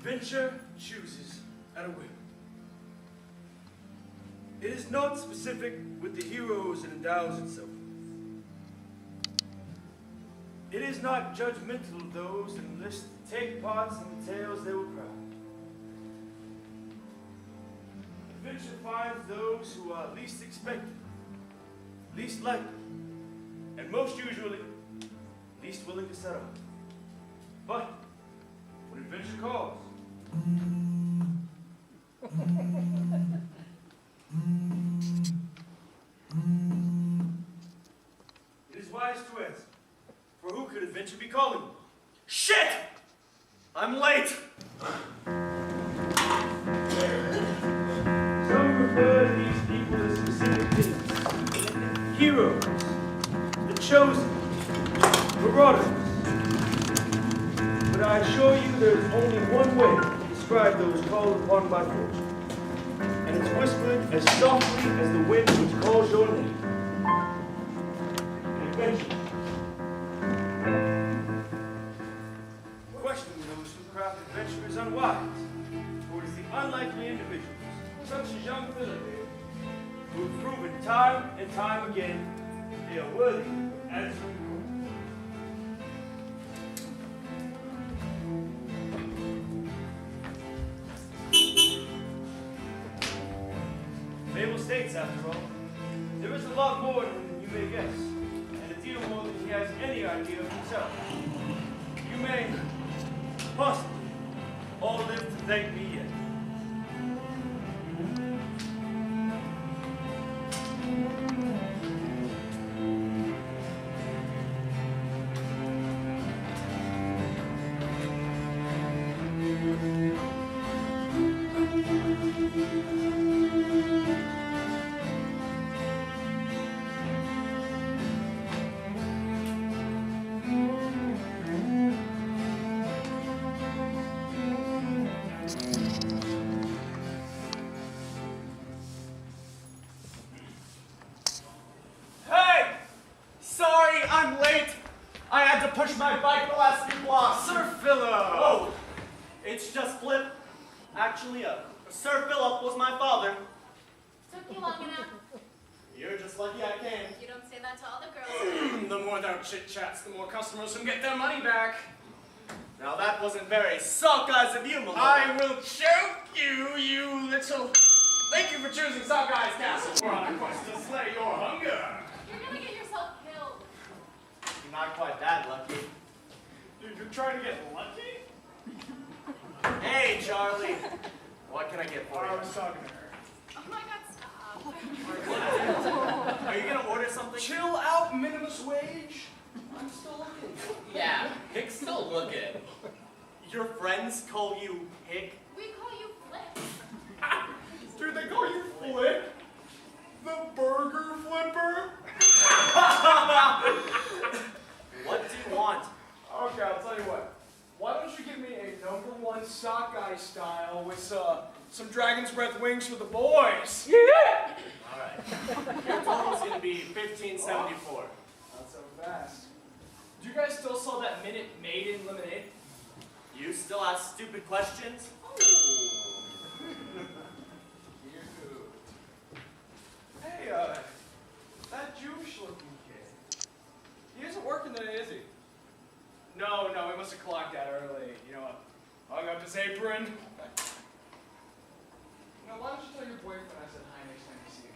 Adventure chooses at a whim. It is not specific with the heroes it endows itself with. It is not judgmental of those that enlist to take parts in the tales they will craft. Adventure finds those who are least expected, least likely, and most usually, least willing to set up. But when adventure calls, it is wise to answer. For who could adventure be calling? Shit! I'm late! Some refer to these people as specific things. Heroes, the chosen, marauders. But I assure you there is only one way to describe those called upon by fortune. And it's whispered as softly as the wind which calls your name. An adventure. Questioning those who craft adventure is unwise, for it is the unlikely individuals, such as young Philip, who have proven time and time again they are worthy of answering the call. Fable states, after all, there is a lot more than you may guess, and a deal more than he has any idea of himself. You may, possibly, all live to thank me yet. I'm late. I had to push my bike the last few blocks. Sir Philip! Oh, it's just Flip. Actually, Sir Philip was my father. Took you long enough. You're just lucky I came. You don't say that to all the girls. The more there are chit-chats, the more customers can get their money back. Now that wasn't very sockeyes of you, Malone. I will choke you, you little... Thank you for choosing Sockeyes Castle. We're on a quest to slay your hunger. You're gonna get yourself killed. You're not quite that lucky. Dude, you're trying to get lucky? Hey, Charlie. What can I get for I you? was talking to her. Oh my god, stop. Are you gonna order something? Chill out, minimum wage. I'm still looking. Yeah, Hick's still looking. Your friends call you Hick? We call you Flip. Dude, they call you Flip? The burger flipper? What do you want? Okay, I'll tell you what. Why don't you give me a #1 sockeye style with some dragon's breath wings for the boys? Yeah! Alright. Your total's gonna be $15.74. Not so fast. Do you guys still sell that Minute Maiden lemonade? You still ask stupid questions? Hey, that Jewish-looking kid. He isn't working today, is he? No, he must have clocked out early. You know, hung up his apron. You know, why don't you tell your boyfriend I said hi next time you see him?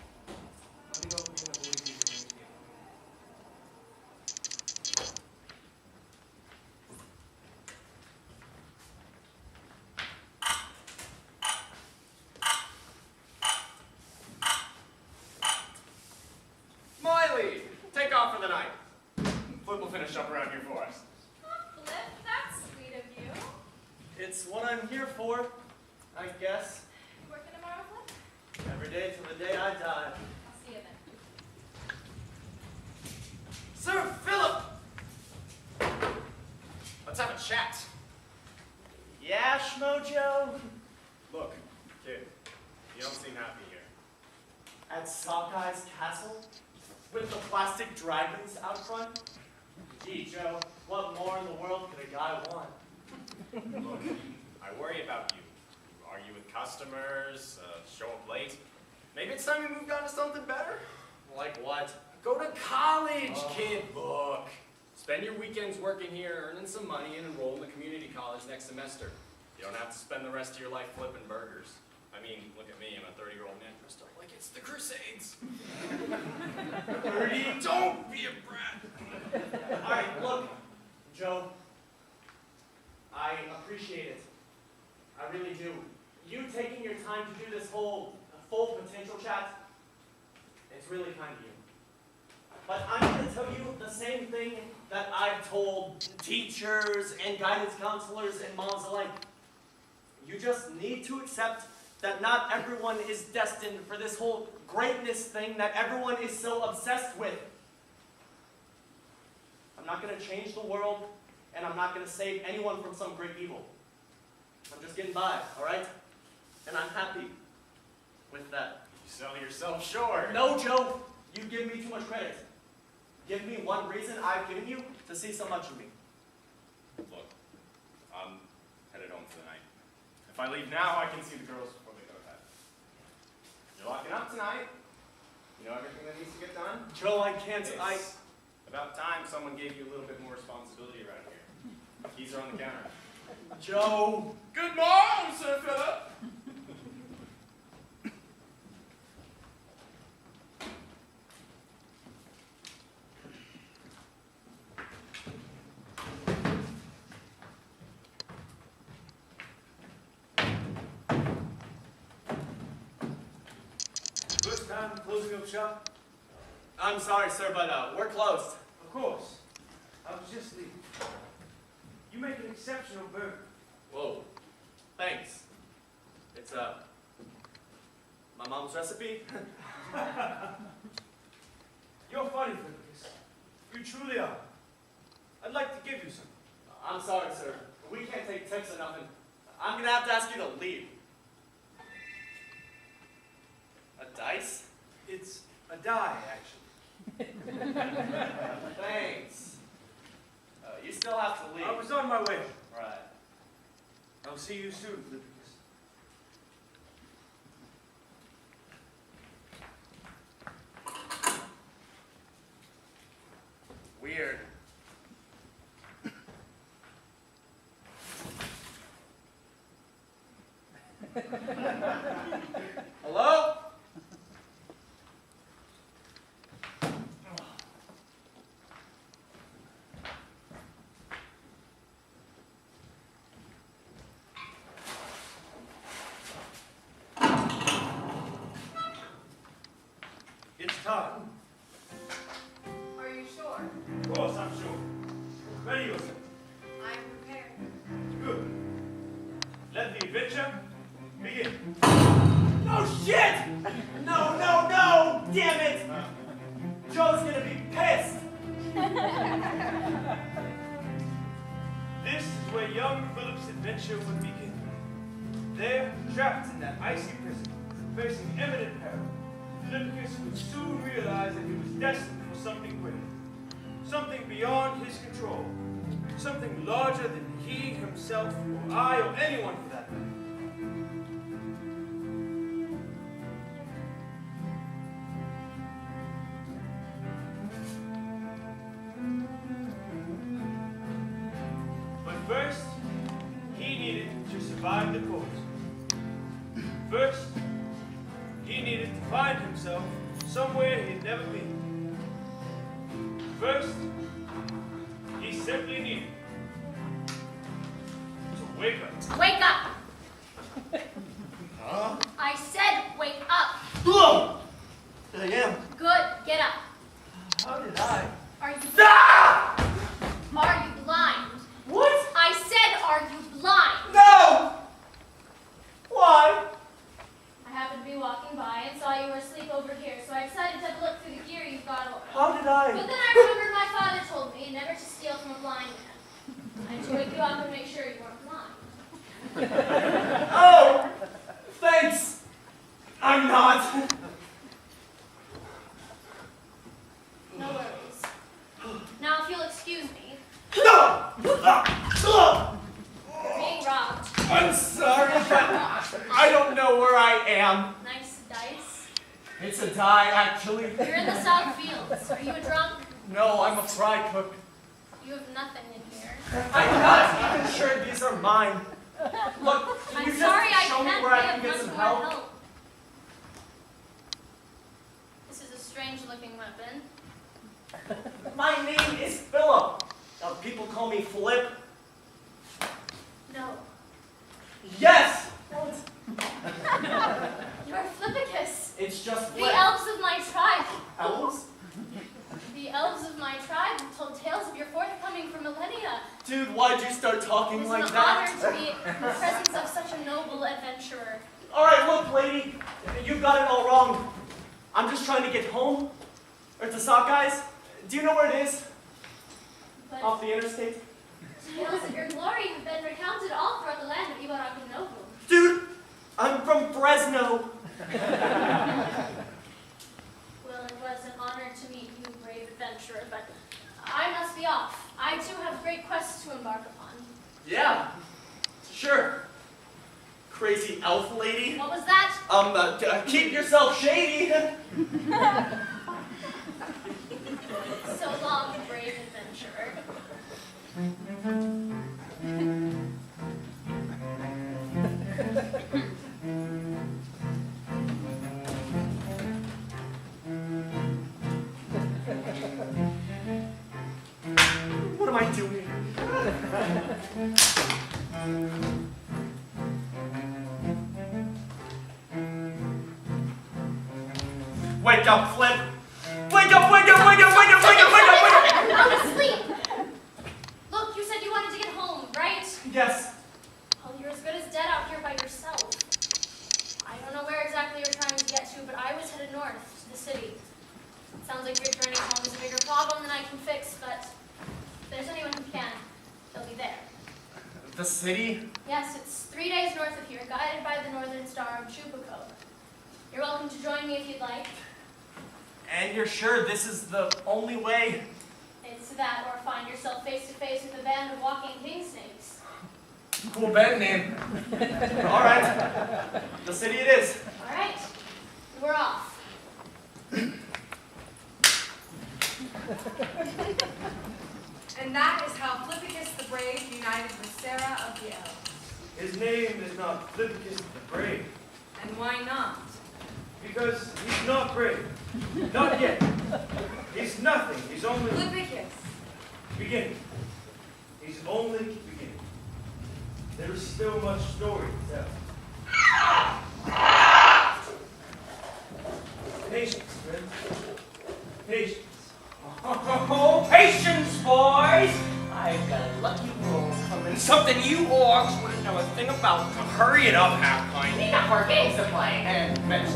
Let me know if we can avoid these things again. Miley, take off for the night. Flip will finish up around here for us. Oh, Flip, that's sweet of you. It's what I'm here for, I guess. Working tomorrow, Flip? Every day till the day I die. I'll see you then. Sir Philip! Let's have a chat. Yeah, Schmojo? Look, kid, you don't seem happy here. At Sockeyes Castle? With the plastic dragons out front? Gee, Joe, what more in the world could a guy want? Look, I worry about you. You argue with customers, show up late. Maybe it's time you moved on to something better? Like what? Go to college, kid. Look. Spend your weekends working here, earning some money, and enroll in the community college next semester. You don't have to spend the rest of your life flipping burgers. I mean, look at me, I'm a 30-year-old man dressed up like it's the Crusades. 30, don't be a brat. All right, look, Joe. I appreciate it. I really do. You taking your time to do this whole full potential chat, it's really kind of you. But I'm going to tell you the same thing that I've told teachers and guidance counselors and moms alike. You just need to accept that not everyone is destined for this whole greatness thing that everyone is so obsessed with. I'm not going to change the world, and I'm not going to save anyone from some great evil. I'm just getting by, all right? And I'm happy with that. You sell yourself short. No, Joe, you give me too much credit. Give me one reason I've given you to see so much of me. Look, I'm headed home for the night. If I leave now, I can see the girls before they go to bed. You're locking up tonight. You know everything that needs to get done? Joe, I can't. It's about time someone gave you a little bit more responsibility around here. Keys are on the counter. Joe. Good morning, Sir Philip. First time closing up shop? I'm sorry, sir, but we're closed. Of course. I was just leaving. You make an exceptional burger. Whoa. Thanks. It's my mom's recipe. You're funny, Lucas. You truly are. I'd like to give you some. I'm sorry, sir. We can't take tips or nothing. I'm gonna have to ask you to leave. A dice? It's a die, actually. Thanks. You still have to leave. I was on my way. Right. I'll see you soon, Lucas. Weird. Hello? It's time. Are you sure? Of course, I'm sure. Ready yourself. I'm prepared. Good. Let the adventure begin. Oh shit! No, no, no! Damn it! Joe's gonna be pissed! This is where young Philip's adventure would begin. There, trapped in that icy prison, facing imminent peril, Philippus would soon realize that he was destined for something great, something beyond his control, something larger than he himself, or I, or anyone for that matter. But first, he needed to survive the cold. First, he needed to find himself somewhere he'd never been. First, he simply needed to wake up. Wake up! Huh? I said wake up. Hello! I am. Good, get up. How did I? Are you Ah! Are you blind? What? I said are you blind? No! Why? I happened to be walking by and saw you were asleep over here, so I decided to have a look through the gear you've got on. How did But I? then I remembered my father told me never to steal from a blind man. And to wake you up and make sure you weren't blind. Oh! Thanks! I'm not. No worries. Now if you'll excuse me, No! you're being robbed. I'm am. Nice dice. It's a die, actually. You're in the South Fields. Are you a drunk? No, I'm a fry cook. You have nothing in here. I'm not even sure these are mine. Look, can I'm you just sorry, I show me can't where I be can of get much some more help? help. This is a strange-looking weapon. My name is Philip. People call me Flip. No. Yes! You're Flippicus. It's just The Flip. elves of my tribe. Elves? The elves of my tribe have told tales of your forthcoming for millennia. Dude, why'd you start It talking is like an that? honor to be in the presence of such a noble adventurer. Alright, look, lady. You got it all wrong. I'm just trying to get home. Or to Sockeyes. Do you know where it is? But Off the interstate? tales of your glory have been recounted all throughout the land of Ibaraki Noble. Dude, I'm from Fresno. Well, it was an honor to meet you, brave adventurer, but I must be off. I too have great quests to embark upon. Yeah, sure. Crazy elf lady. What was that? Keep yourself shady. So long, brave adventurer. What am I doing? Wake up, Flip! Wake up, wake up, wake up, wake up, wake up, wake up, wake up! I'm asleep! Look, you said you wanted to get home, right? Yes. Well, you're as good as dead out here by yourself. I don't know where exactly you're trying to get to, but I was headed north to the city. It sounds like returning home is a bigger problem than I can fix, but if there's anyone who can, they'll be there. The city? Yes, it's 3 days north of here, guided by the northern star of Chupaco. You're welcome to join me if you'd like. And you're sure this is the only way? It's that, or find yourself face to face with a band of walking king snakes. Cool band name. All right. The city it is. All right, we're off. And that is how Flippicus the Brave united with Sarah of the Elves. His name is not Flippicus the Brave, And why not? because he's not brave. Not yet. He's nothing. He's only Flippicus. beginning. He's only beginning. There is still much story to tell. Patience, friends. Patience. Oh, patience, boys! I've got a lucky roll coming. Something you orcs wouldn't know a thing about. Hurry it up, half-pint. We got more games to play. And men's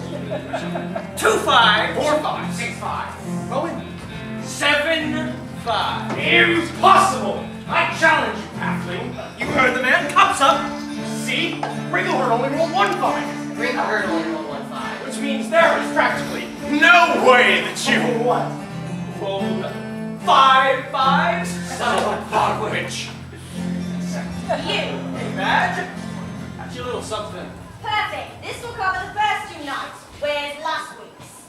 2 5, 4 5, 6 5. Going 7 5. Impossible! I challenge you, halfling. You heard the man. Cups up. See? Wriggleherd only rolled 1 5. Wriggleherd only rolled 1 5. Which means there is practically no way that you rolled 5 5s. Son of a partridge. You! Hey, Badge. That's your little something. Perfect. This will cover the first 2 nights. Where's last week's?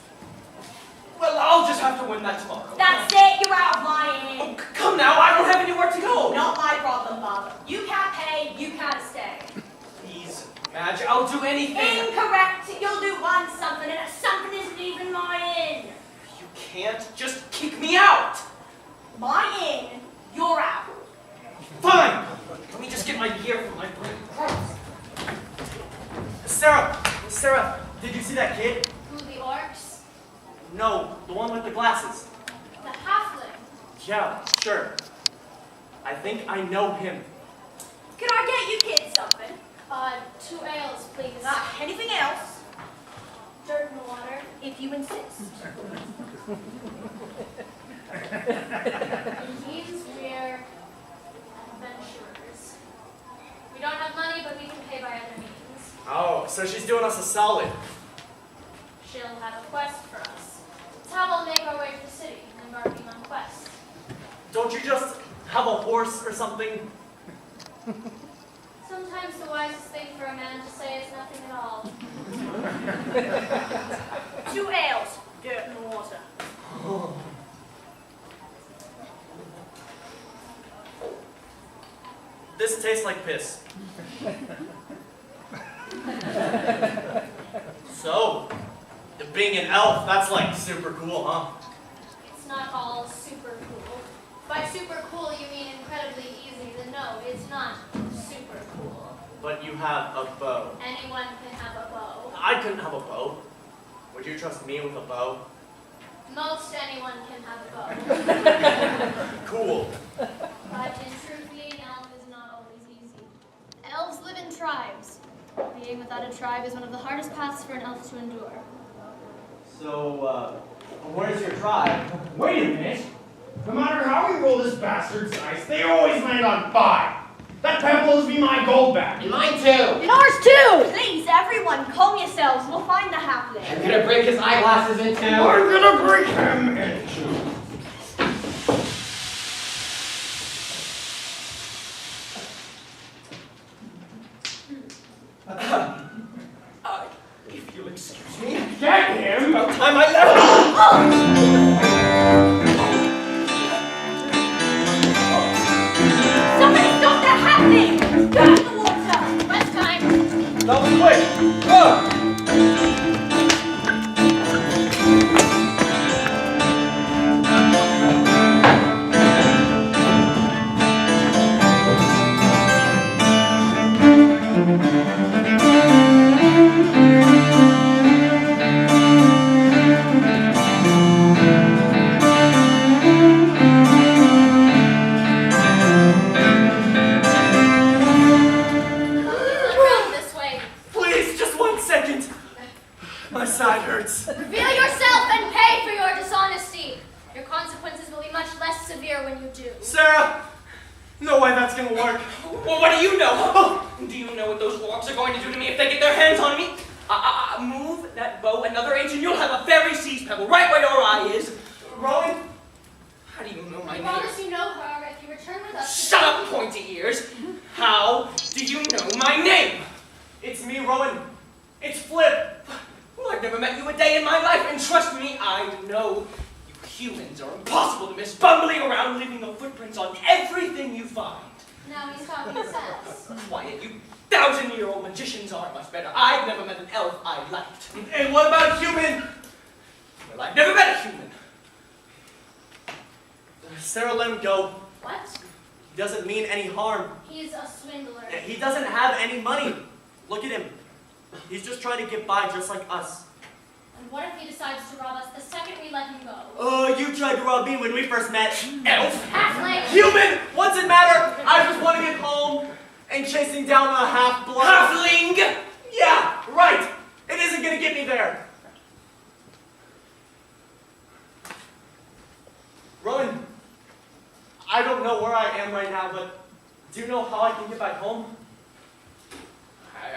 Well, I'll just have to win that tomorrow. That's it. You're out of my Oh, end. come now. I don't have anywhere to go. Not my problem, Father. You can't pay. You can't stay. Please, Madge. I'll do anything. Incorrect. You'll do one something, and a something isn't even my end. You can't just kick me out. My in. You're out. Fine. Let me just get my gear from my brain. Sarah, did you see that kid? Who, the orcs? No, the one with the glasses. The halfling. Yeah, sure. I think I know him. Could I get you kids something? 2 ales, please. Anything else? Dirt in the water, if you insist. It means we're adventurers. We don't have money, but we can pay by other means. Oh, so she's doing us a solid. She'll have a quest for us. It's how we'll make our way to the city, embarking on quests. Don't you just have a horse or something? Sometimes the wisest thing for a man to say is nothing at all. 2 ales, dirt and water. This tastes like piss. So, being an elf, that's like super cool, huh? It's not all super cool. By super cool, you mean incredibly easy. Then no, it's not super cool. But you have a bow. Anyone can have a bow. I couldn't have a bow. Would you trust me with a bow? Most anyone can have a bow. Cool. But in truth, being an elf is not always easy. Elves live in tribes. Being without a tribe is one of the hardest paths for an elf to endure. So, where's your tribe? Wait a minute. No matter how we roll this bastard's dice, they always land on 5. That pebbles me my gold back. And mine too. And ours too! Please, everyone, calm yourselves. We'll find the halfling. I'm gonna break his eyeglasses in two. I'm gonna break him in 2. If you'll excuse me, get him! About time I left! Somebody stop that happening! Get out the water! Rest time. That was quick! Around this way. Please, just 1 second. My side hurts. Reveal yourself and pay for your dishonesty. Your consequences will be much less severe when you do. Sarah! No way that's gonna work. Well, what do you know? Do you know what those orcs are going to do to me if they get their hands on me? Move that bow another inch and you'll have a fairy seas pebble right where your eye is. Rowan? How do you know my I name? promise you know her if you return with us. Shut up, pointy ears. How do you know my name? It's me, Rowan. It's Flip. Well, I've never met you a day in my life, and trust me, I know you humans are impossible to miss, bumbling around, leaving the footprints on everything you find. Now he's talking sense. Quiet, you 1,000-year-old magicians are much better. I've never met an elf I liked. And what about human? Well, I've never met a human. Sarah, let him go. What? He doesn't mean any harm. He's a swindler. He doesn't have any money. Look at him. He's just trying to get by just like us. And what if he decides to rob us the second we let him go? You tried to rob me when we first met. Elf? Halfling! Human! What's it matter? I just want to get home and chasing down a half-blood. Halfling! Yeah, right. It isn't going to get me there. Rowan, I don't know where I am right now, but do you know how I can get back home?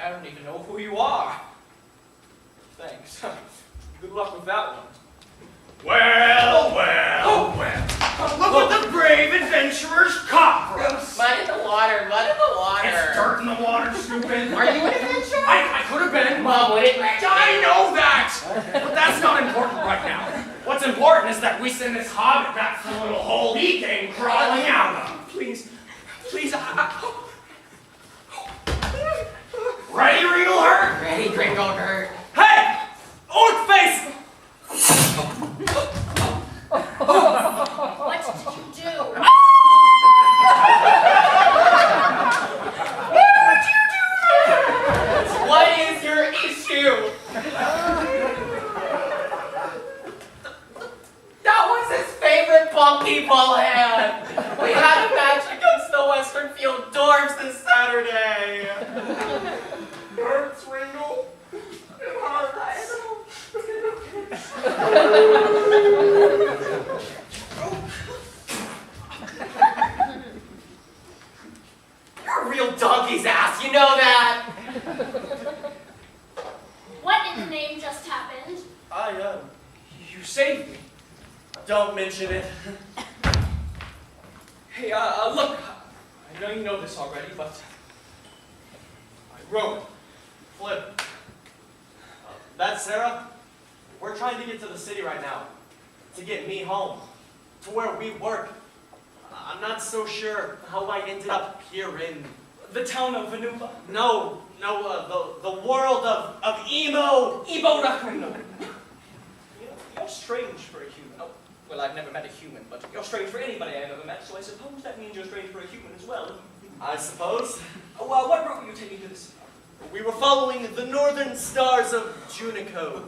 I don't even know who you are. Thanks. Good luck with that one. Well, look what the brave adventurers caught for us. Mud in the water, mud in the water. It's dirt in the water, stupid. Are you an adventurer? I could have been. Mom, would it wreck I know that! But that's not important right now. What's important is that we send this hobbit back to the little hole he came crawling out of. Please, Ready, Regal Hurt? Ready, drink on her. Hey! Orc face! What did you do? What is your issue? That was his favorite Bunky Ball hand. We had a match against the Western Field Dwarves this Saturday. Hurts, Regal. It hurts. You're a real donkey's ass, you know that? What in the name just happened? you saved me. Don't mention it. Hey, look, I know you know this already, but Rowan, Flip. That Sarah? We're trying to get to the city right now. To get me home. To where we work. I'm not so sure how I ended up here in... The town of Vanuva? No, the world of emo. Ebo Rakuno. You're strange for a human. Oh, well, I've never met a human, but you're strange for anybody I've ever met, so I suppose that means you're strange for a human as well. I suppose. Oh, what route were you taking to the city? We were following the northern stars of Junico.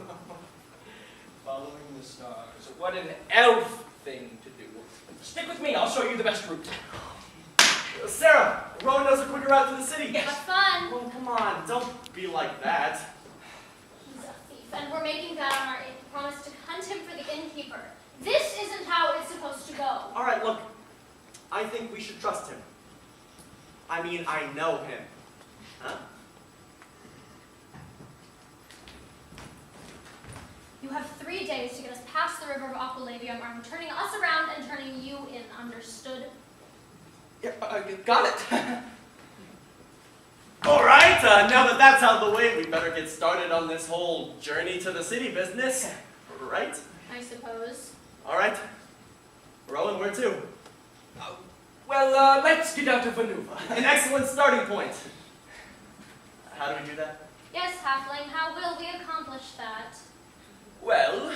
Following the stars. What an elf thing to do. Stick with me, I'll show you the best route. Sarah, Rowan knows a quicker route to the city. Have fun. Oh, come on, don't be like that. He's a thief, and we're making that on our promise to hunt him for the innkeeper. This isn't how it's supposed to go. All right, look, I think we should trust him. I mean, I know him. Huh? You have 3 days to get us past the river of Aqualavium, or I'm turning us around and turning you in. Understood? Yeah, got it. All right, now that that's out of the way, we better get started on this whole journey to the city business, right? I suppose. All right. Rowan, where to? Well, let's get out of Vanuva. An excellent starting point. How do we do that? Yes, Halfling, how will we accomplish that? Well,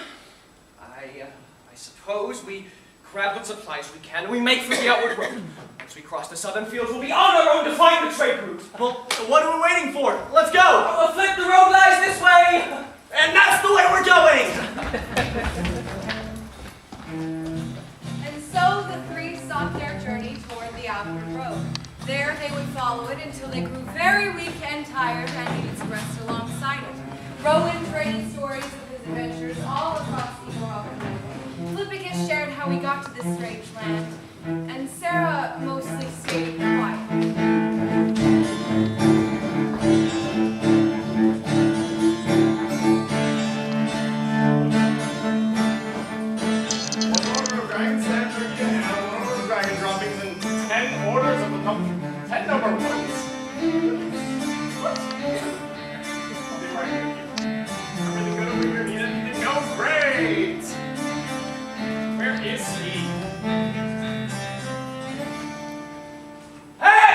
I suppose we grab what supplies we can and we make for the outward road. Once we cross the southern fields, we'll be on our own to find the trade route. Well, what are we waiting for? Let's go! Oh, Flip, the road lies this way! And that's the way we're going! And so the three stopped their journey toward the outward road. There they would follow it until they grew very weak and tired and needed to rest alongside it. Rowan traded stories of his adventures all across the Moroccan Highway. Flippicus shared how he got to this strange land, and Sarah mostly stayed quiet. Dragon slam turkey and hammer, dragon droppings, and 10 orders of the pumpkin. 10 number ones. What? I'll be right with you. Everything good over here? Need anything? No? Great! Where is he? Hey!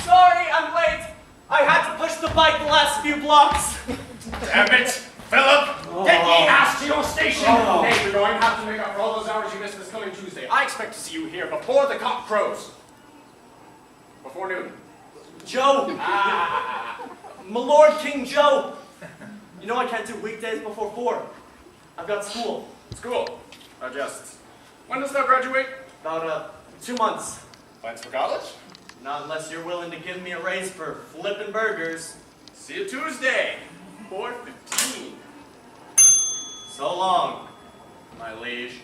Sorry, I'm late. I had to push the bike the last few blocks. Damn it! Philip! Get ye ass to your station! Hey, you're going to have to make up for all those hours you missed this coming Tuesday. I expect to see you here before the cock crows. Before noon. Joe! My Lord King Joe! You know I can't do weekdays before 4. I've got school. School. When does thou graduate? About 2 months. Plans for college? Not unless you're willing to give me a raise for flipping burgers. See you Tuesday. 4:15. So long, my liege.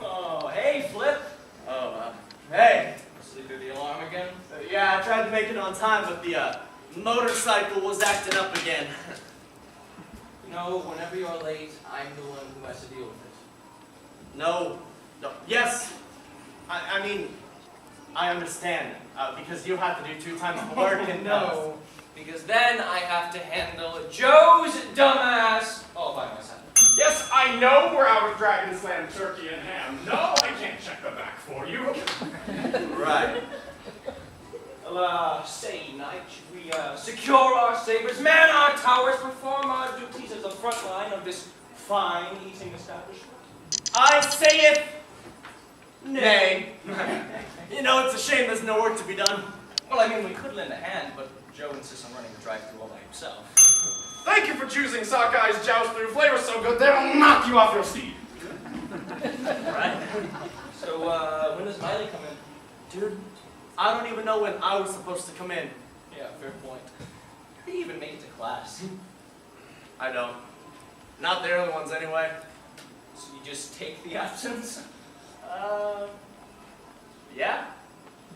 Oh, hey, Flip. Oh, hey. Sleep through the alarm again? Yeah, I tried to make it on time, but the motorcycle was acting up again. You know, whenever you're late, I'm the one who has to deal with it. No. Yes. I mean, I understand. Because you have to do 2 times the work and... No, because then I have to handle Joe's dumbass all by myself. Yes, I know we're out of Dragon Slam turkey and ham. No, I can't check the back for you. Right. Well, say, Knight, should we secure our sabers, man our towers, perform our duties as the front line of this fine eating establishment? I say it. Nay. You know, it's a shame there's no work to be done. Well, I mean, we could lend a hand, but Joe insists on running the drive-thru all by himself. Thank you for choosing Sockeyes Joust Through. Flavor's so good, they'll knock you off your seat. Right. So, when does Miley come in? Dude, I don't even know when I was supposed to come in. Yeah, fair point. How do you even make it to class? I don't. Not the early ones, anyway. So you just take the absence? Yeah?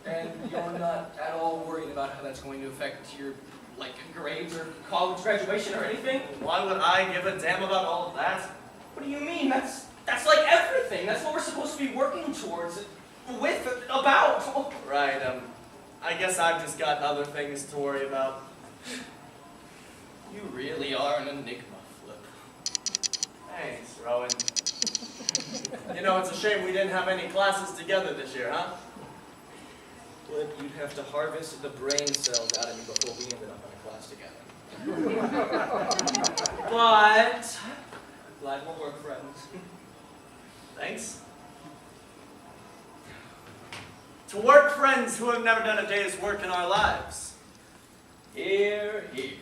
And you're not at all worried about how that's going to affect your, like, grades or college graduation or anything? Why would I give a damn about all of that? What do you mean? That's like everything. That's what we're supposed to be working towards, about. Right, I guess I've just got other things to worry about. You really are an enigma, Flip. Thanks, Rowan. You know, it's a shame we didn't have any classes together this year, huh? Well, you'd have to harvest the brain cells out of me before we ended up in a class together. But I'm glad we're work friends. Thanks. To work friends who have never done a day's work in our lives. Here, here.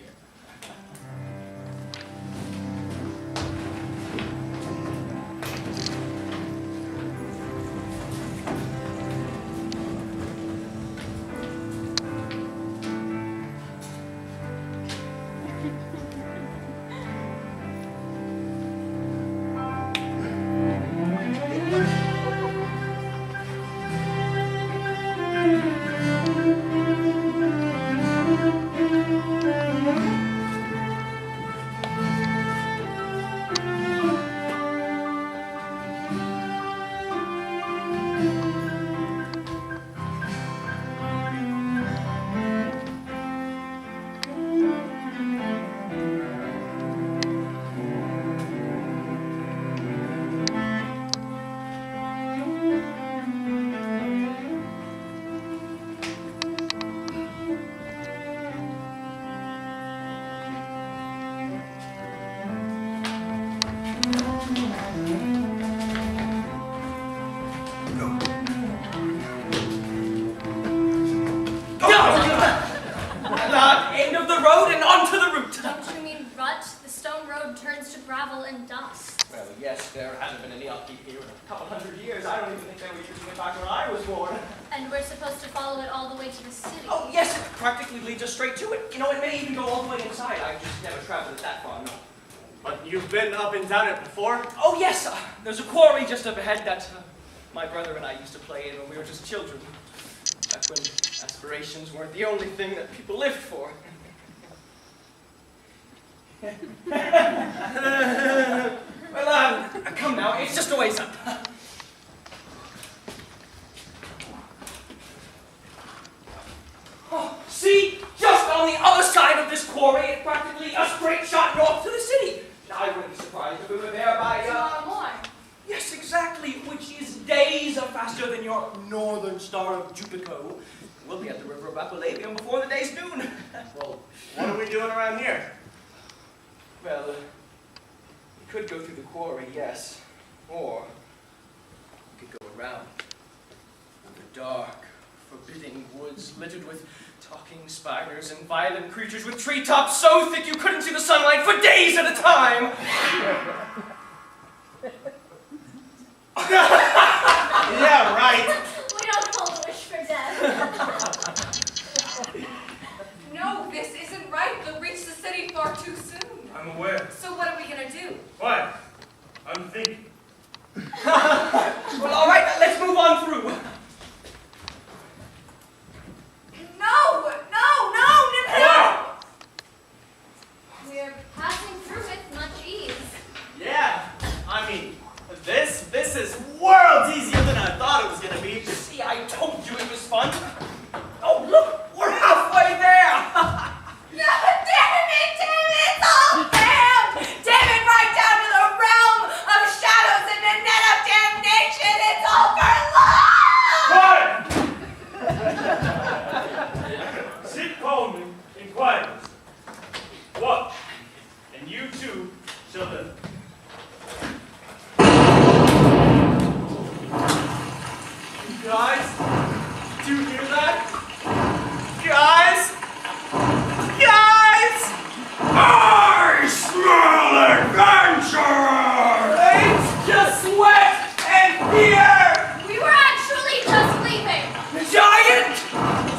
End of the road and onto the route. Don't you mean rut? The stone road turns to gravel and dust. Well, yes, there hasn't been any upkeep here in a couple hundred years. I don't even think they were using it back when I was born. And we're supposed to follow it all the way to the city. Oh, yes, it practically leads us straight to it. You know, it may even go all the way inside. I've just never traveled it that far, no. But you've been up and down it before? Oh, yes, there's a quarry just up ahead that my brother and I used to play in when we were just children. Back when aspirations weren't the only thing that people lived for. Well, come now, it's just a ways up. Oh, see, just on the other side of this quarry, it's practically a straight shot north to the city. I wouldn't be surprised if we were there by, Tomorrow morning. Yes, exactly, which is days faster than your northern star of Jupico. We'll be at the river of Appalachian before the day's noon. Well, what are we doing around here? Well, we could go through the quarry, yes. Or we could go around the dark, forbidding woods littered with talking spiders and violent creatures with treetops so thick you couldn't see the sunlight for days at a time. Yeah, right. We don't hold a wish for death. No, this isn't right. They'll reach the city far too soon. I'm aware. So what are we gonna do? What? I'm thinking. Well, all right, let's move on through. No! We're passing through with much ease. Yeah, I mean, this is worlds easier than I thought it was gonna be. See, I told you it was fun. Oh, look, we're halfway there. No, damn it, it's all damned! Damn it, right down to the realm of shadows and the net of damnation! It's all for love! Quiet! Sit calmly and quietly. Watch, and you too shall live. Guys, do you hear that? Guys! I smell adventure! It's just sweat and fear! We were actually just leaving. Giant!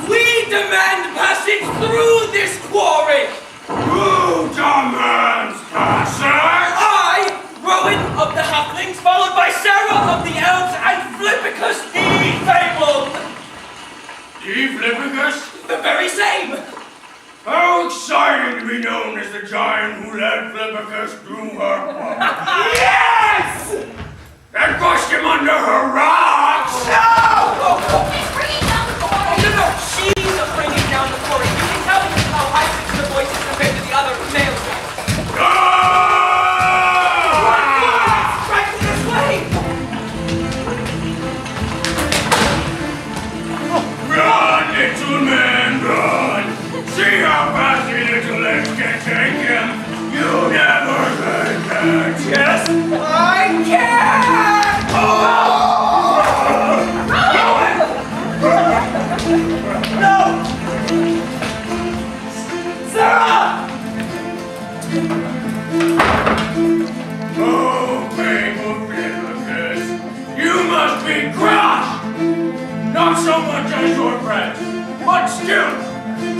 We demand passage through this quarry! Who demands passage? I, Rowan of the Halflings, followed by Sarah of the Elves, and Flippicus the Fabled! The Flippicus? The very same! How exciting to be known as the giant who led Flippicus through her quarry. Yes! And pushed him under her rocks! No! He's bringing down the quarry. No, she's bringing down the quarry. You can tell how high pitched the voice is compared to the other male. Sarah! Oh, people businesses, you must be crushed! Not so much as your friends, but still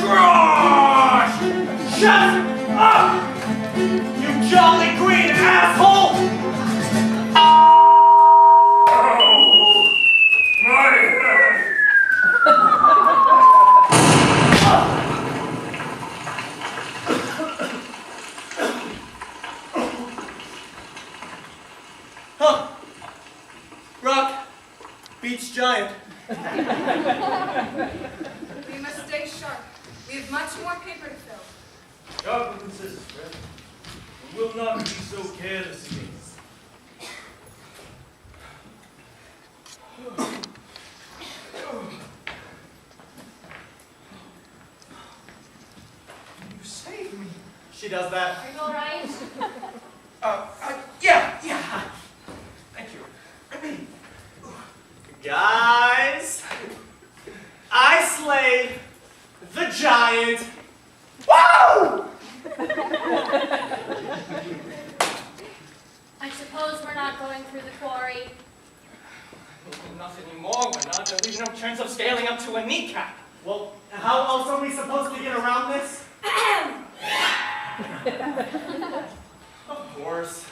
crushed! Shut up! You jolly green asshole! Oh, my head! Huh. Rock beats giant. We must stay sharp. We have much more paper to fill. Sharp and consistent, friend. We will not be so careless again. You saved me. She does that. Are you all right? Yeah. Thank you. Guys, I slayed the giant. Woo! I suppose we're not going through the quarry. Not anymore, we're not. There'll be no chance of scaling up to a kneecap. Well, how else are we supposed to get around this? Of course.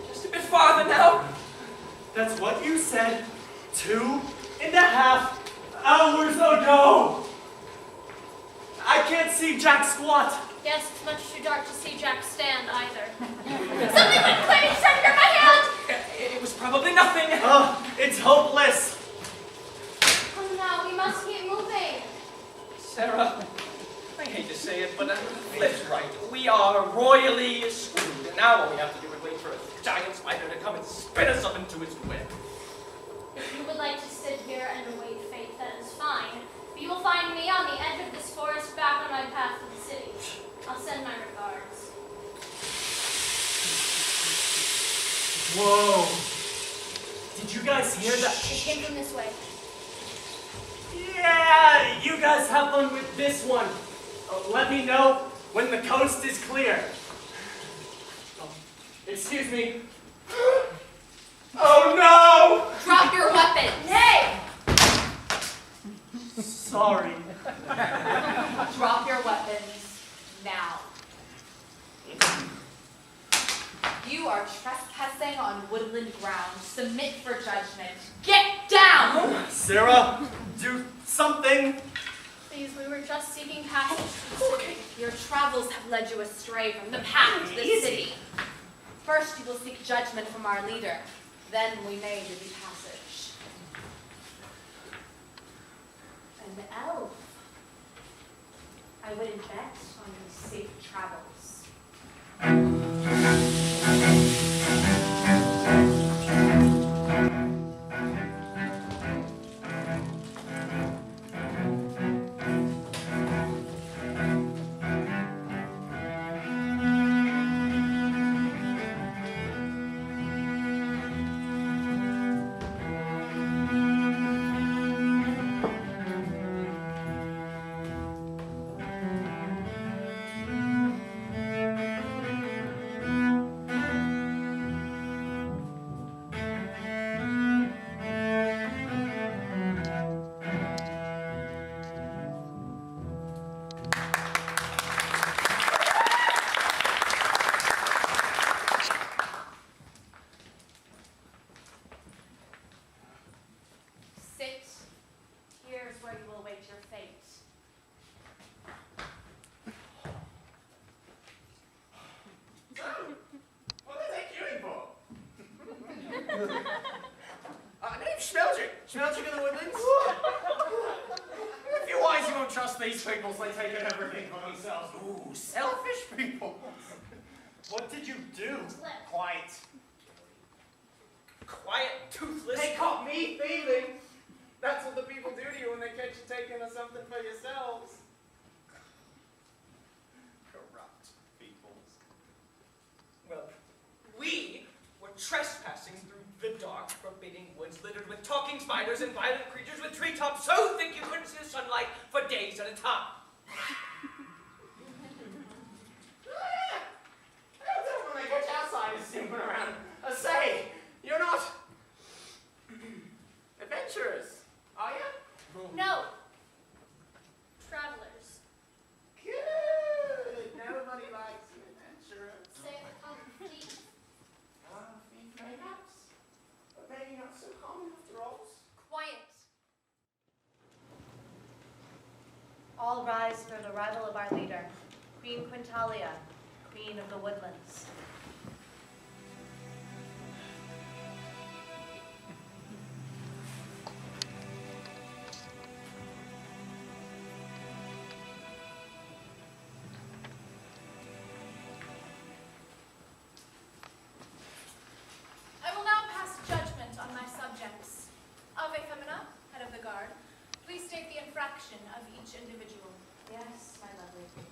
Just a bit farther now. That's what you said 2.5 hours ago. I can't see jack squat. Yes, it's much too dark to see Jack stand either. Something went climbing straight under my hand! It was probably nothing. It's hopeless. Oh no, we must keep moving. Sarah, I hate to say it, but Flip's right. We are royally screwed. And now all we have to do is wait for a giant spider to come and spin us up into its web. If you would like to sit here and await fate, that is fine. But you will find me on the edge of this forest back on my path to the city. I'll send my regards. Whoa. Did you guys hear that? It came from this way. Yeah, you guys have fun with this one. Let me know when the coast is clear. Excuse me. Oh no! Drop your weapon. Nay! Sorry. Drop your weapons now. You are trespassing on woodland ground. Submit for judgment. Get down! Sarah, do something. Please, we were just seeking passage to the city. Your travels have led you astray from the path to the city. First, you will seek judgment from our leader. Then we may give you passage. An elf. I wouldn't bet on your safe travels. name's Schmeldrick. Schmeldrick of the Woodlands. If you're wise, you won't trust these people, so they take everything for themselves. Ooh, selfish people. What did you do? Quiet. Quiet, toothless. They caught me thieving. That's what the people do to you when they catch you taking something for yourselves. Corrupt peoples. Well, we were trespassing through the dark, forbidding woods littered with talking spiders and violent creatures with treetops so thick you couldn't see the sunlight for days at a time. When they catch outsiders snooping around, I say, you're not adventurers, are you? No. Travelers. Good. Nobody likes an adventurer. Say the thief. Thief perhaps, but maybe not so common after all. Quiet. All rise for the arrival of our leader, Queen Quintalia, Queen of the Woodlands. I will now pass judgment on my subjects. Ave Femina, head of the guard, please state the infraction of each individual. Yes, my lovely queen.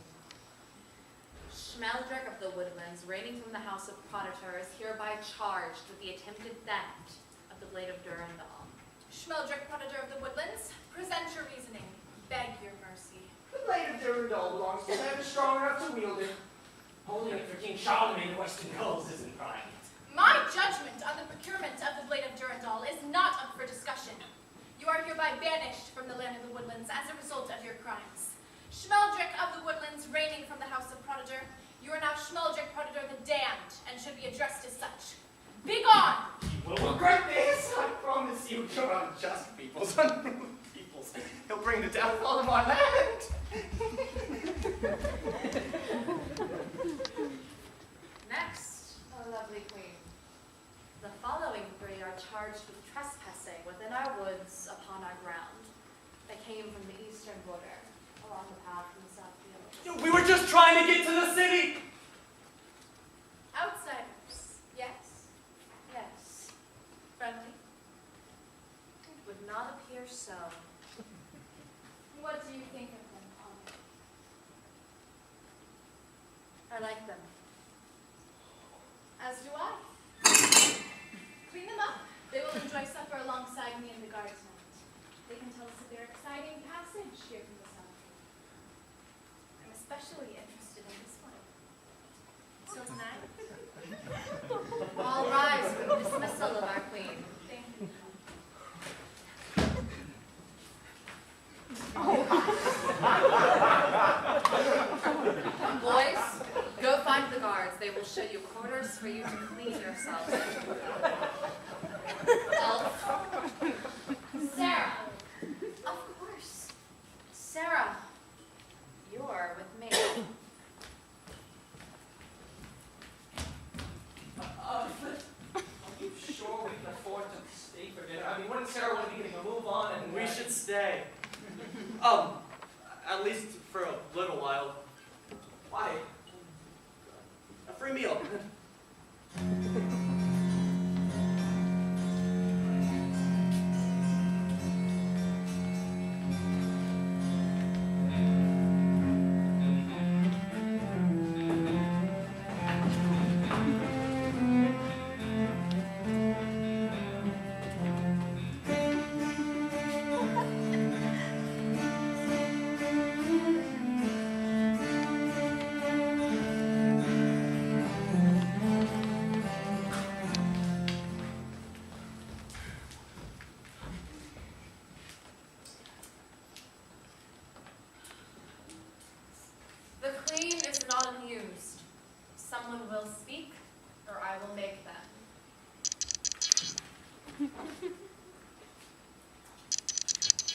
Schmeldrick of the Woodlands, reigning from the house of Proditor, is hereby charged with the attempted theft of the blade of Durandal. Schmeldrick, Proditor of the Woodlands, present your reasoning. Beg your mercy. The blade of Durandal belongs to whoever is strong enough to wield it. Holding it for King Charlemagne of Western Gulls isn't right. My judgment on the procurement of the blade of Durandal is not up for discussion. You are hereby banished from the land of the Woodlands as a result of your crimes. Schmeldrick of the Woodlands, reigning from the house of Proditor, you are now Schmeldrick Proditor the Damned, and should be addressed as such. Begone! We'll regret this, I promise you, you're unjust peoples, unruly peoples. He'll bring the downfall of our land. Next, oh lovely queen, the following three are charged with trespassing within our woods upon our ground. They came from the eastern border, along the path from the south field. We were just trying to get to the city. Outsiders, yes? Yes, Friendly? it would not appear so. What do you think of them, Polly? I like them. As do I. Clean them up. They will enjoy supper alongside me in the guard tonight. They can tell us of their exciting passage here from the south. I'm especially interested in this one. So tonight, All rise for the dismissal of our queen. thank you. Boys, go find the guards. They will show you quarters for you to clean yourselves. Elf. Sarah. Of course. Sarah, you're with me. Are you sure we can afford to stay for dinner? I mean, wouldn't Sarah want to be getting a move on and We should stay. At least for a little while. Why? A free meal. The queen is not amused. Someone will speak, or I will make them.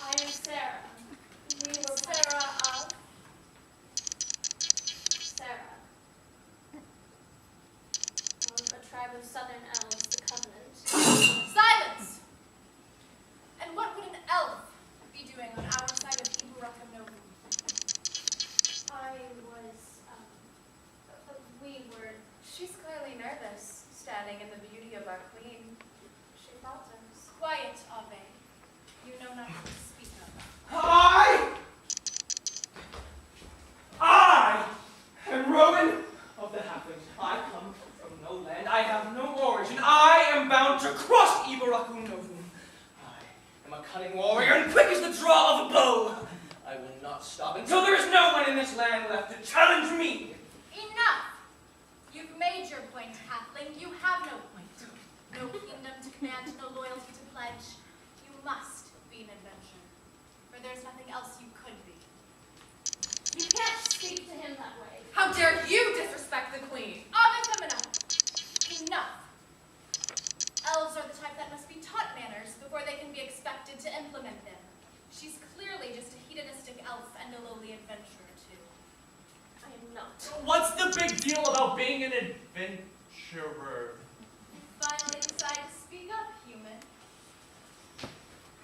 I am Sarah. We were Sarah of Sarah. Of a tribe of southern elves, the Covenant. silence. Ibarakum Novum. I am a cunning warrior and quick as the draw of a bow. I will not stop until there is no one in this land left to challenge me. Enough! You've made your point, halfling. You have no point. No kingdom to command, no loyalty to pledge. You must be an adventurer, for there's nothing else you could be. You can't speak to him that way. How dare you disrespect the queen? Ave Femina! Enough! Elves are the type that must be taught manners before they can be expected to implement them. She's clearly just a hedonistic elf and a lowly adventurer, too. I am not. What's the big deal about being an adventurer? Finally decide to speak up, human.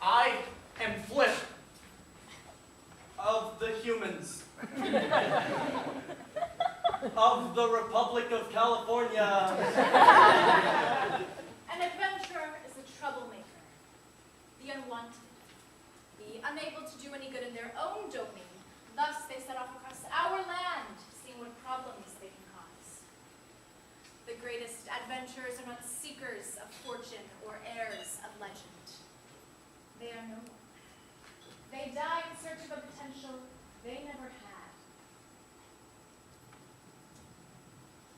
I am Flip of the humans. Of the Republic of California. An adventurer is a troublemaker, the unwanted, the unable to do any good in their own domain. Thus, they set off across our land, seeing what problems they can cause. The greatest adventurers are not seekers of fortune or heirs of legend. They are no more. They die in search of a potential they never had.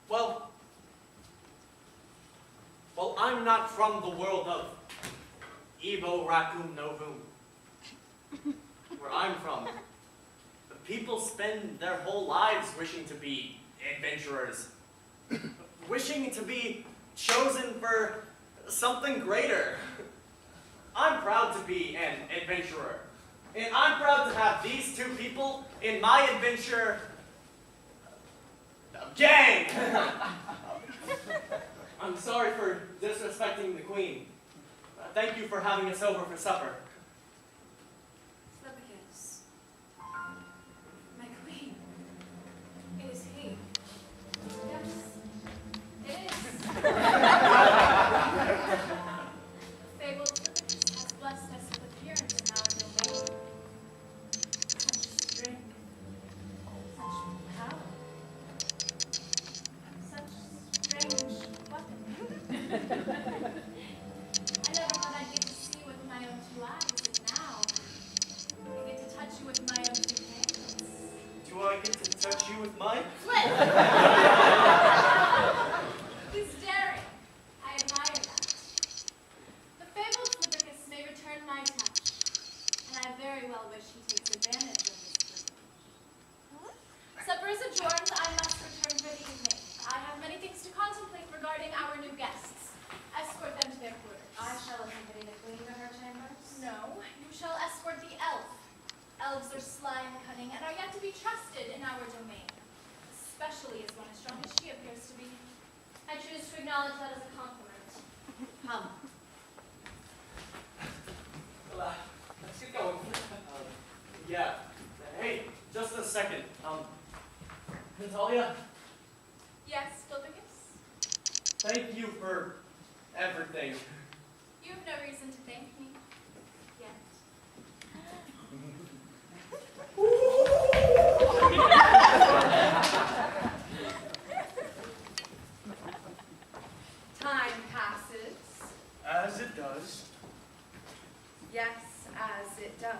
Well, I'm not from the world of Evo Raccoon Novum. Where I'm from, the people spend their whole lives wishing to be adventurers. Wishing to be chosen for something greater. I'm proud to be an adventurer. And I'm proud to have these two people in my adventure gang. I'm sorry for disrespecting the queen. Thank you for having us over for supper. Slepicus. My queen. It is he. Yes, it is. Fabled Slepicus has blessed us with appearance in our domain. Such strength. Such power. Such strange weapons. I never thought I'd get to see with my own two eyes, and now I get to touch you with my own two hands. Do I get to touch you with mine? Flip! He's daring. I admire that. The fabled Flippicus may return my touch, and I very well wish he takes advantage of this privilege. Supper is adjourned. I must return for the evening. I have many things to contemplate regarding our new guests. Escort them to their quarters. I shall accompany the queen to her chambers. No, you shall escort the elf. Elves are sly and cunning and are yet to be trusted in our domain, especially as one as strong as she appears to be. I choose to acknowledge that as a compliment. Come. Well, let's get going. Yeah. Hey, just a second. Natalia, Yes, Flippicus? thank you for everything. You have no reason to thank me. Yet. Time passes. As it does. Yes, as it does.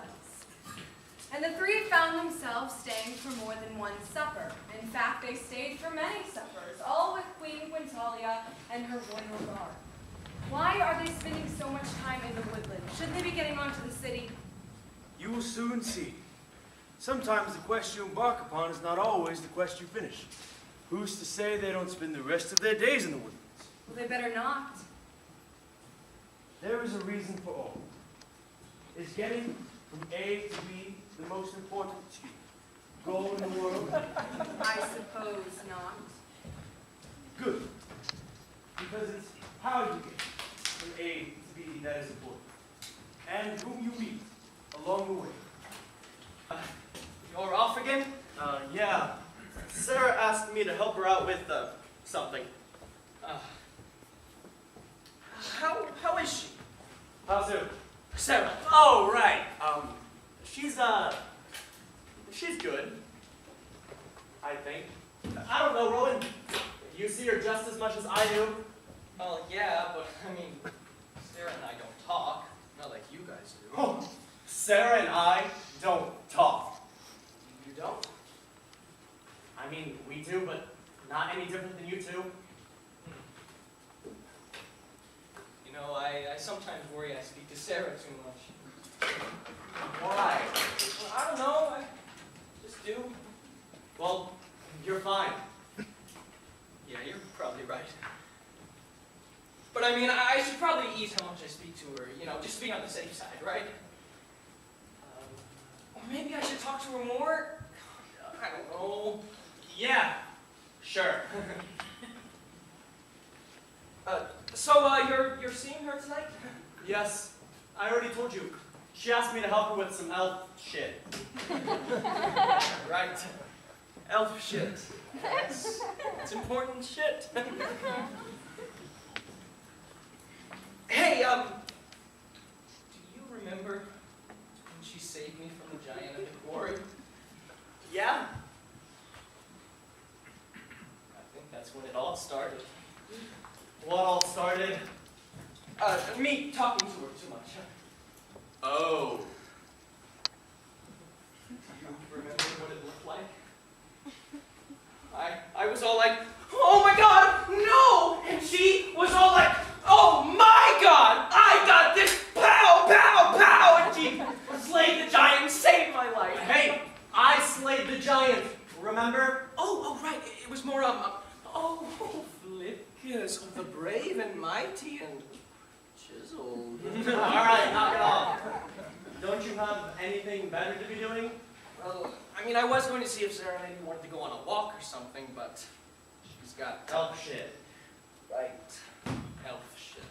And the three found themselves staying for more than one supper. In fact, they stayed for many suppers, all with Queen Quintalia and her royal guard. Why are they spending so much time in the woodland? Shouldn't they be getting on to the city? You will soon see. Sometimes the quest you embark upon is not always the quest you finish. Who's to say they don't spend the rest of their days in the woodlands? Well, they better not. There is a reason for all. Is getting from A to B the most important goal in the world? I suppose not. Good. Because it's how you get from A to B that is important. And whom you meet along the way. You're off again? Yeah. Sarah asked me to help her out with, something. How is she? How's who? Sarah. Oh, right. She's good. I think. I don't know, Rowan. You see her just as much as I do. Well, yeah, but I mean, Sarah and Sarah and I don't talk. You don't? I mean, we do, but not any different than you two. You know, I sometimes worry I speak to Sarah too much. Why? Well, I don't know. I just do. Well, you're fine. Yeah, you're probably right. But I mean, I should probably ease how much I speak to her, you know, just to be on the safe side, right? Or maybe I should talk to her more? I don't know. Yeah, sure. So you're seeing her tonight? Yes, I already told you. She asked me to help her with some elf shit. Right. Elf shit. That's important shit. Hey, do you remember when she saved me from the giant in the quarry? Yeah? I think that's when it all started. What all started? Me talking to her too much. Oh. Do you remember what it looked like? I was all like, oh my god, no! And she was all like, oh my god, I got this, pow, pow, pow! And she slayed the giant and saved my life. Hey, I slayed the giant, remember? Oh, right, it was more, oh, flickers of the brave and mighty and chiseled. Alright, knock it off. Don't you have anything better to be doing? Well, I mean, I was going to see if Sarah maybe wanted to go on a walk or something, but she's got Elf shit. right. Elf shit.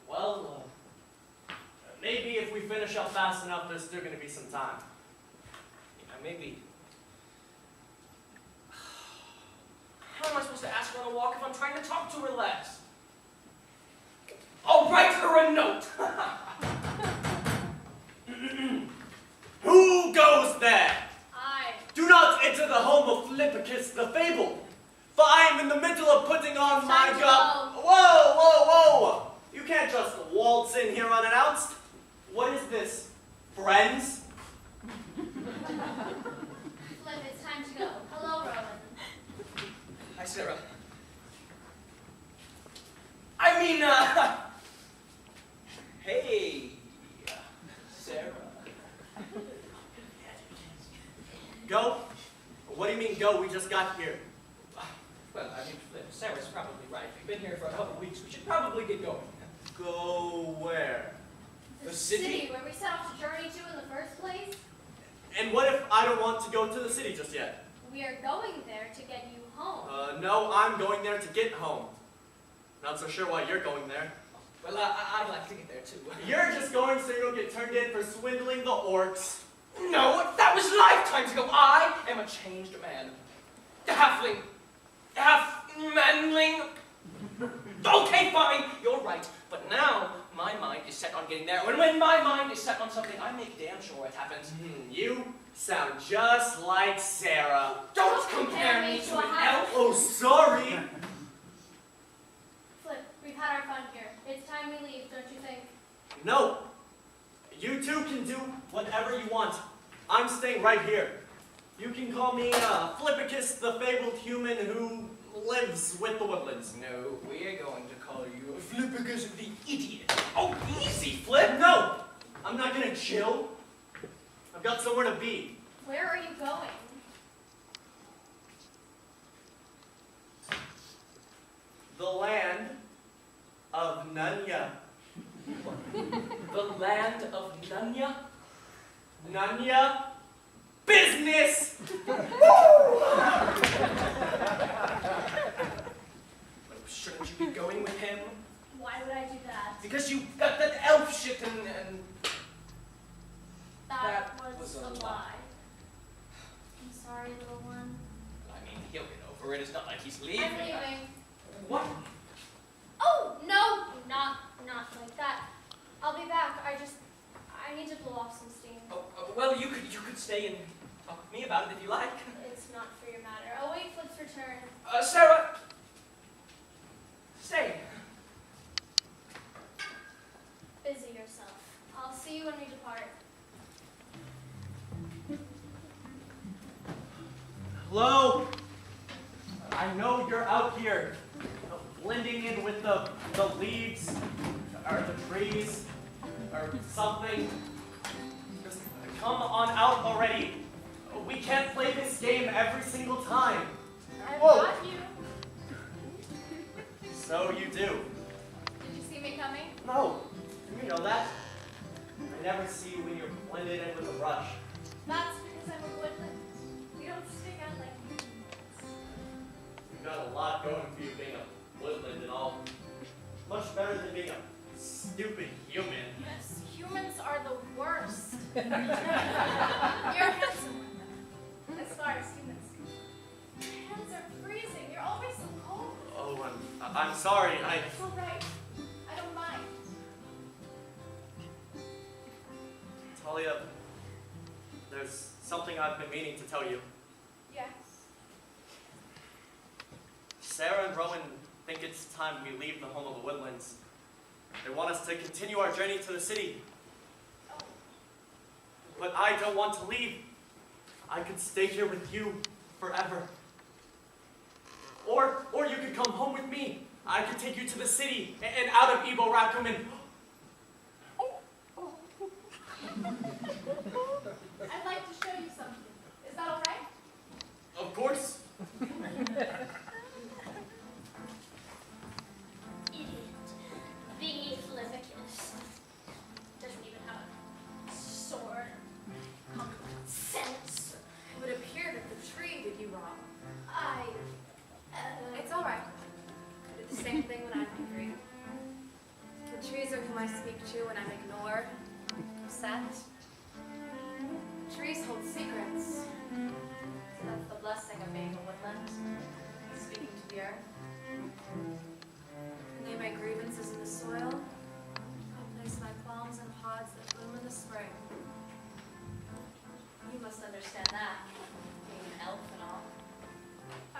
Well, maybe if we finish up fast enough, there's still gonna be some time. Yeah, maybe. How am I supposed to ask her on a walk if I'm trying to talk to her less? I'll write her a note! Who goes there? I. Do not enter the home of Flippicus the Fabled, for I am in the middle of putting on my Time to job. go. Whoa, whoa, whoa! You can't just waltz in here unannounced. What is this? Friends? Flip, it's time to go. Hello, Rowan. Hi, Sarah. I mean, hey, Sarah. Go? What do you mean go? We just got here. Well, I mean, Sarah's probably right. We've been here for a couple weeks. We should probably get going. Go where? The city? Where we set off to journey to in the first place? And what if I don't want to go to the city just yet? We are going there to get you home. No, I'm going there to get home. Not so sure why you're going there. Well, I'd like to get there too. You're just going so you don't get turned in for swindling the orcs. No, that was lifetimes ago. I am a changed man. Halfling. Half-manling. Okay, fine. You're right. But now, my mind is set on getting there. And when my mind is set on something, I make damn sure it happens. You sound just like Sarah. Don't compare me to an elf. Oh, sorry. Flip, we've had our fun here. It's time we leave, don't you think? No. You two can do whatever you want. I'm staying right here. You can call me Flippicus, the fabled human who lives with the woodlands. No, we're going to call you Flippicus the idiot. Oh, easy, Flip. No, I'm not gonna chill. I've got somewhere to be. Where are you going? The land of Nunya. The land of Nunya? Nunya? Business! But shouldn't you be going with him? Why would I do that? Because you got that elf shit and That That was was a a lie. lie. I'm sorry, little one. I mean, he'll get over it. It's not like he's leaving. I'm leaving. What? Oh, no! Not like that. I'll be back. I need to blow off some steam. Oh, well, you could stay and talk with me about it if you like. It's not for your matter. I'll wait Flip's return. Sarah! Stay. Busy yourself. I'll see you when we depart. Hello? I know you're out here, blending in with the leaves, or the trees, or something. Just come on out already. We can't play this game every single time. I've Whoa. got you. So you do. Did you see me coming? No, you know that. I never see you when you're blended in with the brush. That's because I'm a woodland. We don't stick out like humans. You've got a lot going for you being a woodland and all. Much better than being a stupid human. Yes, humans are the worst. You're a handsome one, though, as far as humans go. Your hands are freezing. You're always so cold. Oh, I'm sorry. It's all right. I don't mind. Talia, there's something I've been meaning to tell you. Yes. Sarah and Rowan think it's time we leave the home of the woodlands. They want us to continue our journey to the city. Oh, But I don't want to leave. I could stay here with you forever. Or you could come home with me. I could take you to the city and out of Ebo Raccoon and... I'd like to show you something. Is that all right? Of course. Idiot. Beeflificus. Doesn't even have a sword. Common sense. It would appear that the tree did you wrong. It's all right. I did the same thing when I'm hungry. The trees are whom I speak to when I'm ignored, upset. Trees hold secrets. So that's the blessing of being a woodland, speaking to the earth. Lay my grievances in the soil. I'll place my qualms in pods that bloom in the spring. You must understand that, being an elf and all. I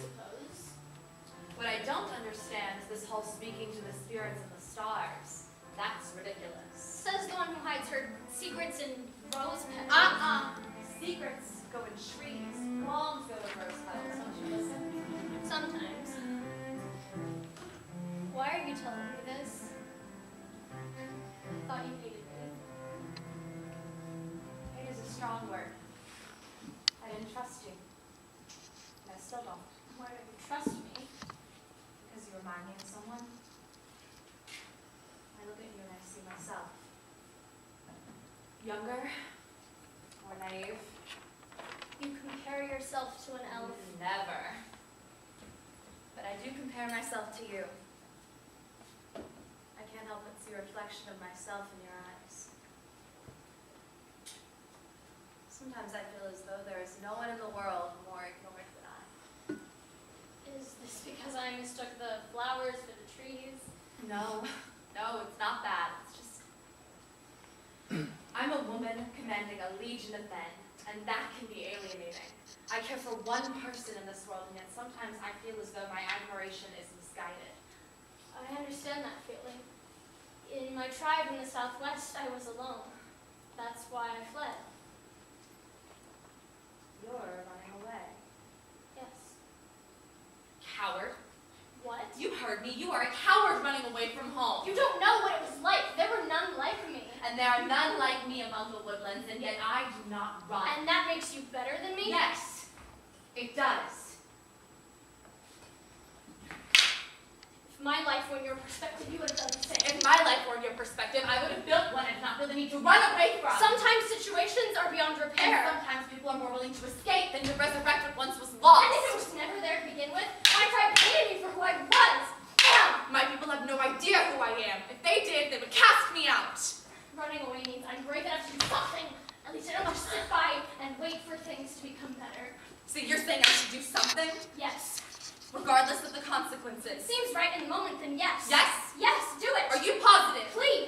suppose. What I don't understand is this whole speaking to the spirits and the stars. That's ridiculous. Says the one who hides her secrets in rose petals. Secrets go in trees. Qualms go in rose petals. Don't you listen? Sometimes. Why are you telling me this? I thought you hated me. Hate is a strong word. I didn't trust you. And I still don't. Why don't you trust me? Because you remind me of someone. I look at you and I see myself. Younger, more naive. You compare yourself to an elf. Never. But I do compare myself to you. I can't help but see a reflection of myself in your eyes. Sometimes I feel as though there is no one in the world more ignored than I. Is this because I mistook the flowers for the trees? No, it's not that. It's just I'm a woman commanding a legion of men, and that can be alienating. I care for one person in this world, and yet sometimes I feel as though my admiration is misguided. I understand that feeling. In my tribe in the southwest, I was alone. That's why I fled. You're running away. Yes. Coward. What? You heard me. You are a coward running away from home. You don't know what it was like. There were none like me. And there are none like me among the woodlands, and yet I do not run. And that makes you better than me? Yes, it does. If my life were in your perspective, you would have done the same. If my life were in your perspective, I would have built one and not feel the need to run away from. Sometimes situations are beyond And repair. sometimes people are more willing to escape than to resurrect what once was lost. And if it was never there to begin with, my tribe hated me for who I was. Damn! My people have no idea who I am. If they did, they would cast me out. Running away means I'm brave enough to do something. At least I don't just sit by and wait for things to become better. So you're saying I should do something? Yes. Regardless of the consequences. Seems right in the moment, then yes. Yes? Yes, do it. Are you positive? Please.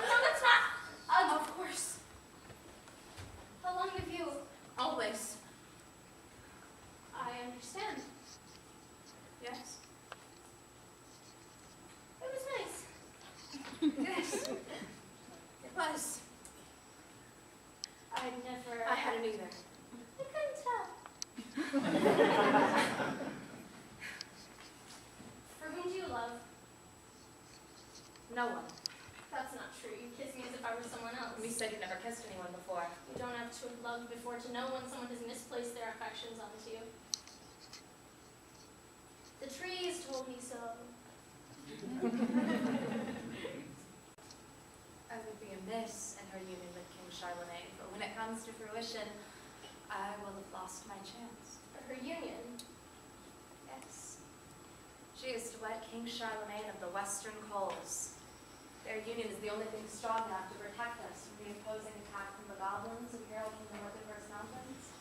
No, that's not. Of course. How long have you? Always. I understand. Yes. It was nice. love? No one. That's not true. You kiss me as if I were someone else. You said you never kissed anyone before. You don't have to have loved before to know when someone has misplaced their affections onto you. The trees told me so. I would be amiss in her union with King Charlemagne, but when it comes to fruition, I will have lost my chance. For her union. Yes. She is to wed King Charlemagne of the Western Coals. Their union is the only thing strong enough to protect us from the opposing attack from the goblins who herald from the Northern Mountains.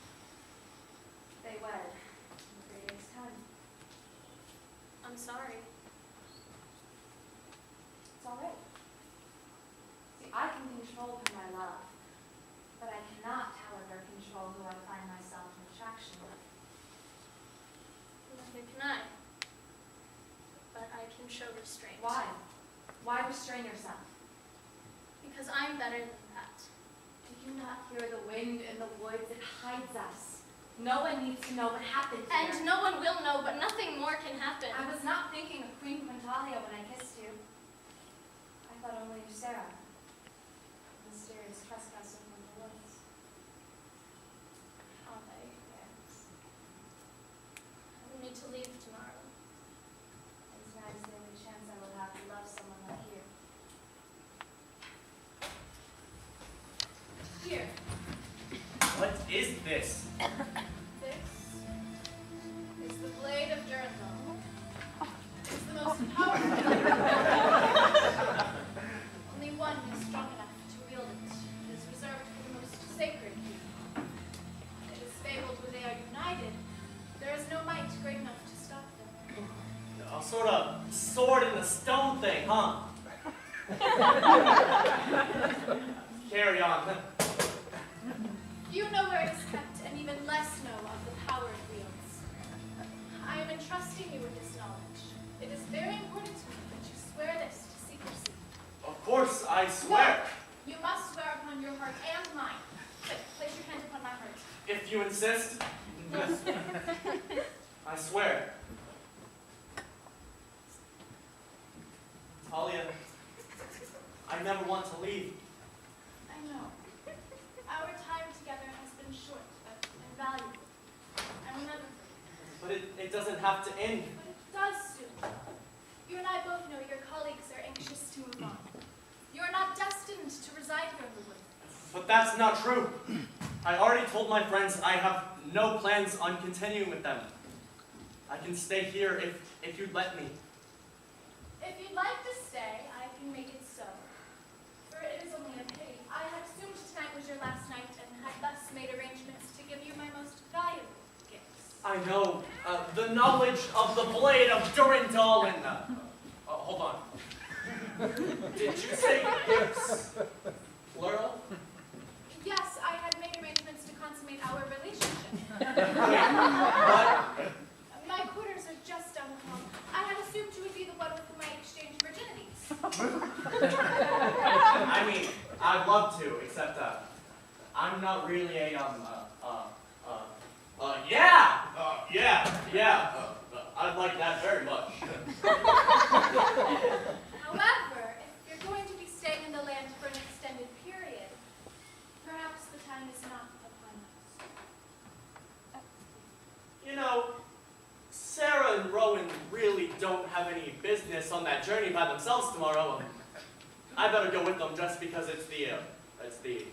They wed in 3 days' time. I'm sorry. It's all right. See, I can control whom I love, but I cannot, however, control who I find myself in attraction with. Neither can I. But I can show restraint. Why? Why restrain yourself? Because I'm better than that. Do you not hear the wind in the woods? It hides us. No one needs to know what happened here. And no one will know, but nothing more can happen. I was not thinking of Queen Quintalia when I kissed you. I thought only of Sarah, the mysterious trespasser from the woods. How they? Yes. I will need to leave tomorrow. And tonight is the only chance I will have to love someone like you. Here. What is this? This is the blade of Durandal. It's the most powerful. Only one is strong enough to wield it. It is reserved for the most sacred people. It is fabled when they are united. There is no might great enough to stop them. A sort of sword in the stone thing, huh? Carry on. Few know where it is kept, and even less know of the power it wields. I am entrusting you with this knowledge. It is very important to me that you swear this to secrecy. Of course, I swear. No, you must swear upon your heart and mine. Quick, place your hand upon my heart. If you insist. I swear. Talia, I never want to leave. I know. Our time together has been short, but invaluable. I will never forget. But it doesn't have to end. But it does soon. You and I both know your colleagues are anxious to move on. You are not destined to reside here in the woods. But that's not true. I already told my friends I have no plans on continuing with them. I can stay here if you'd let me. If you'd like to stay, I can make it so. For it is only a pity. I had assumed tonight was your last night and had thus made arrangements to give you my most valuable gifts. I know. The knowledge of the blade of Durandal and... hold on. Did you say gifts? Plural? Yes, I had made arrangements to consummate our relationship. What? My quarters are just down the hall. I had assumed you would be the one with whom I exchanged virginities. I mean, I'd love to, except, I'm not really a, I'd like that very much. However, if you're going to be staying in the land for an extended period, perhaps the time is not upon us. You know, Sarah and Rowan really don't have any business on that journey by themselves tomorrow. I better go with them just because it's the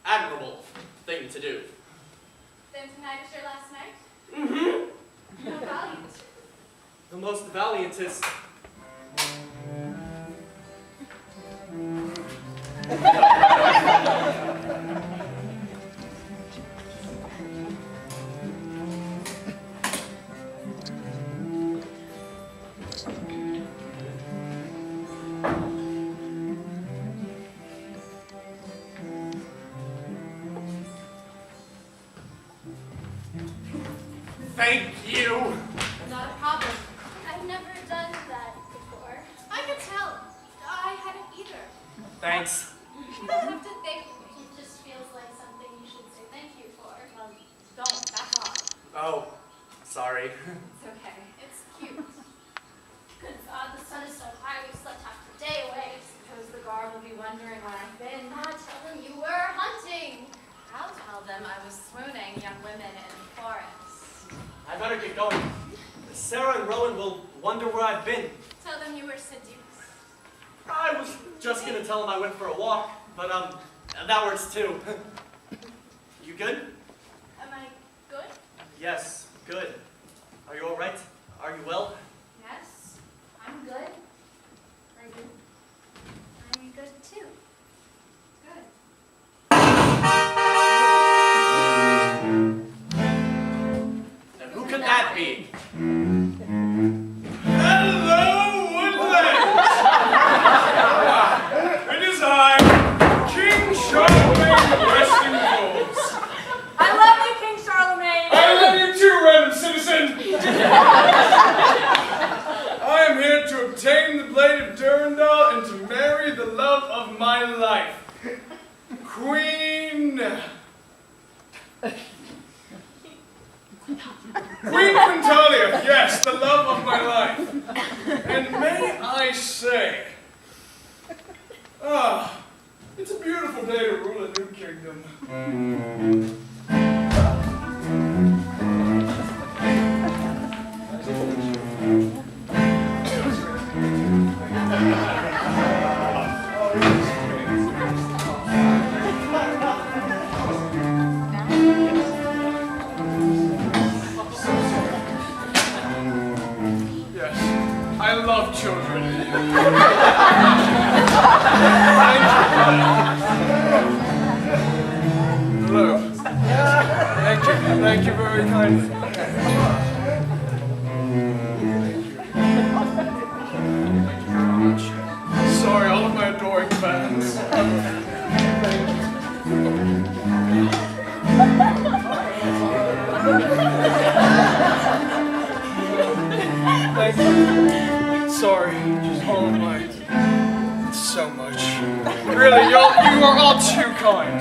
admirable thing to do. Then tonight is your last night? Mm-hmm. How valiant. The most valiantest. Thank you. Not a problem. I've never done that before. I could tell. I hadn't either. Thanks. You don't have to thank me. It just feels like something you should say thank you for. Well, don't. Back off. Oh, sorry. It's okay. It's cute. Good God, the sun them, I was swooning young women in the forest. I better get going. Sarah and Rowan will wonder where I've been. Tell them you were seduced. I was just gonna tell them I went for a walk, but that works too. You good? Am I good? Yes, good. Are you all right? Are you well? Yes, I'm good. Are you? I'm good too. Good. And who could that be? Hello, Woodlands! It is I, King Charlemagne of Western Wolves. I love you, King Charlemagne! I love you too, random citizen! I am here to obtain the blade of Durandal and to marry the love of my life, Queen Quintalia, yes, the love of my life. And may I say, it's a beautiful day to rule a new kingdom. Yes, I love children. Hello. Thank you very kindly. Sorry, all of my adoring fans. Thank you. Sorry, just all of my. So much. Really, you are all too kind.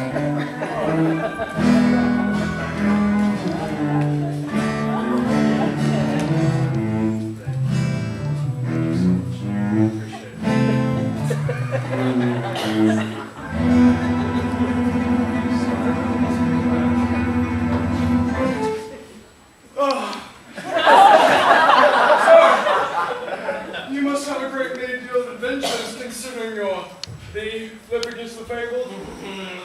You must have a great many deal of adventures considering you're the flip against the fable.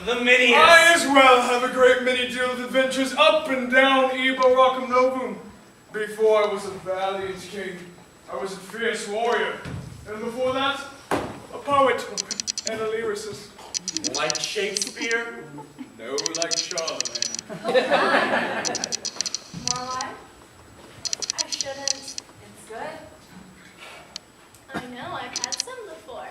The miniest. I as well have a great many deal of adventures up and down Ibo Rock'em Novum. Before I was a valiant king, I was a fierce warrior. And before that, a poet and a lyricist. Like Shakespeare? No, like Charlemagne. More wine? I shouldn't. It's good. I know, I've had some before.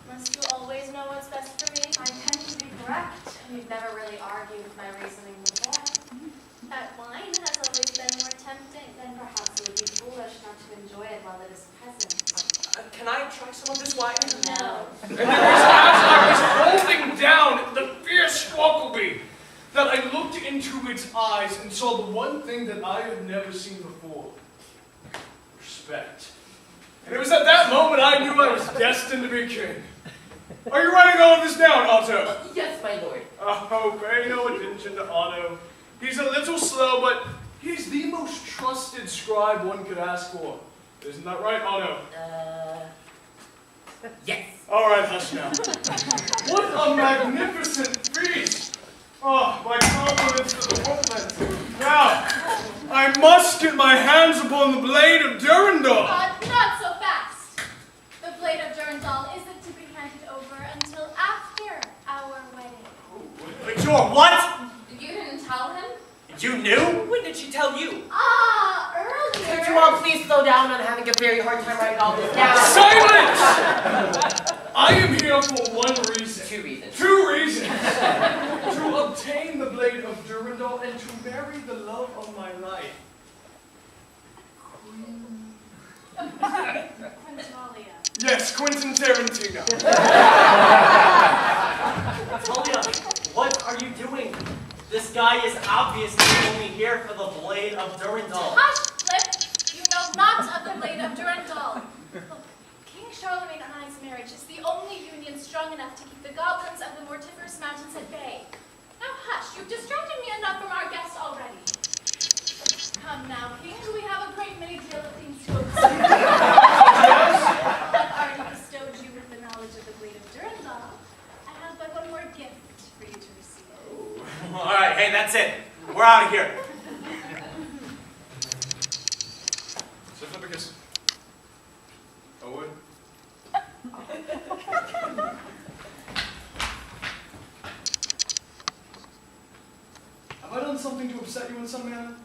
Must you always know what's best for me? I tend to be correct. You've never really argued with my reasoning before. That wine has always been more tempting. Then perhaps it would be foolish not to enjoy it while it is present. Can I try some of this wine? No. And it was as I was holding down the fierce Walkleby that I looked into its eyes and saw the one thing that I had never seen before. Respect. And it was at that moment I knew I was destined to be king. Are you writing all of this down, Otto? Yes, my lord. Oh, pay no attention to Otto. He's a little slow, but he's the most trusted scribe one could ask for. Isn't that right, Otto? Yes. All right, hush now. What a magnificent feast! Oh, my compliments to the Woodlands. Now, I must get my hands upon the blade of Durandal. Not so fast. The blade of Durandal isn't to be handed over until after our wedding. But you're what? You didn't tell him? You knew? When did she tell you? Earlier. Could you all please slow down? I'm having a very hard time writing all this down. Silence! I am here for one reason. Two reasons. Two reasons. To obtain the blade of Durandal and to marry the love of my life. Quintalia. Yes, Quentin Tarantino. Talia, what are you doing? This guy is obviously only here for the blade of Durandal. Hush, Flip! You know not of the blade of Durandal. Look, King Charlemagne and I's marriage is the only union strong enough to keep the goblins of the mortiferous mountains at bay. Now hush, you've distracted me enough from our guest already. Come now, King, we have a great many deal of things to accomplish. I've already bestowed you with the knowledge of the blade of Durandal. I have but one more gift for you to receive. All right, hey, that's it. We're out of here. Sir Flippicus. Owen. Have I done something to upset you in some manner?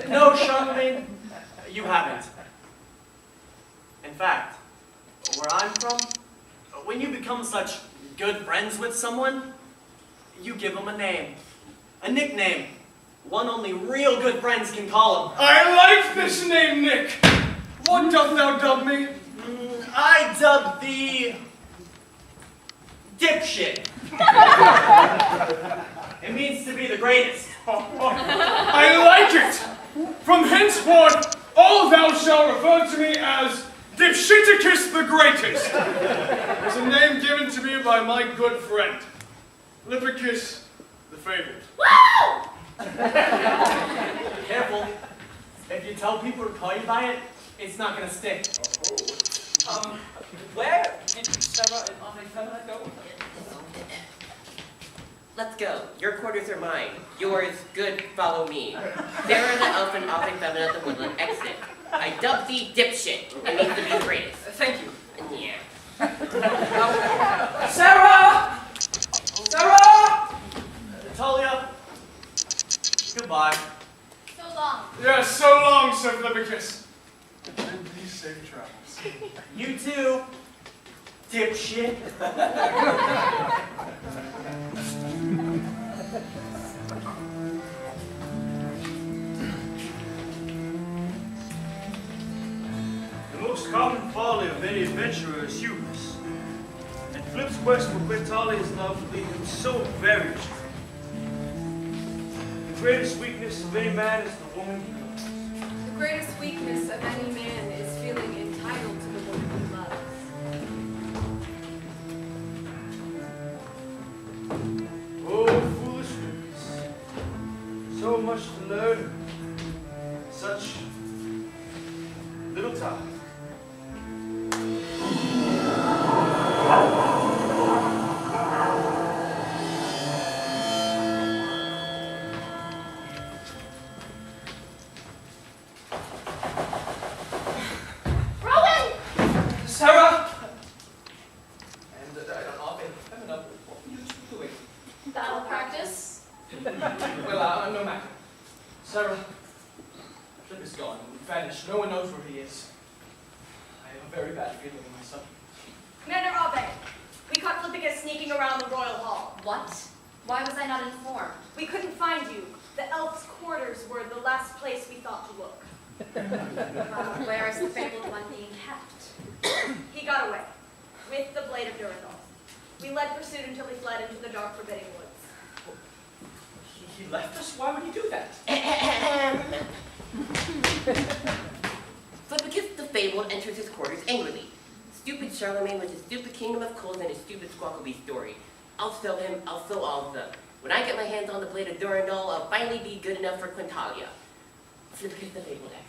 No, Charlemagne, you haven't. In fact, where I'm from, when you become such good friends with someone, you give them a name, a nickname, one only real good friends can call them. I like this name, Nick. What doth thou dub me? I dub thee dipshit. It means to be the greatest. I like it. From henceforth, all thou shalt refer to me as Dipshiticus the Greatest. It's a name given to me by my good friend, Lippicus the Fabled. Woo! Careful. If you tell people to call you by it, it's not gonna stick. Where did Sarah and Ave Femina go? Let's go. Your quarters are mine. Yours, good, follow me. Sarah the elf and Ave Femina the woodland exit. I dub thee dipshit. It means to be the greatest. Thank you. Yeah. Sarah! Sarah! Talia, goodbye. So long. Yes, so long, Sir Lippicus. And these safe travels. You too, dipshit. The most common folly of any adventurer is hubris. And Flip's quest for Quintalia's love will lead him so very astray. The greatest weakness of any man is the woman he loves. The greatest weakness of any man is feeling entitled to the woman he loves. Oh, foolish weakness. So much to learn. Such little time. Sarah! And Ave Femina, what are you two doing? Battle practice. Well, no matter. Sarah, Flip is gone, vanished. No one knows where he is. I have a very bad feeling in myself. Commander Abe, we caught Lippicus sneaking around the royal hall. What? Why was I not informed? We couldn't find you. The elf's quarters were the last place we thought to look. Where is the fabled one being kept? He got away, with the blade of Durandal. We led pursuit until he fled into the dark, forbidding woods. He left us? Why would he do that? Flippicus the Fabled enters his quarters angrily. Stupid Charlemagne with his stupid kingdom of coals and his stupid Squawkleby story. I'll sell him, I'll sell all of them. When I get my hands on the blade of Durandal, I'll finally be good enough for Quintalia. Flippicus the Fabled exits.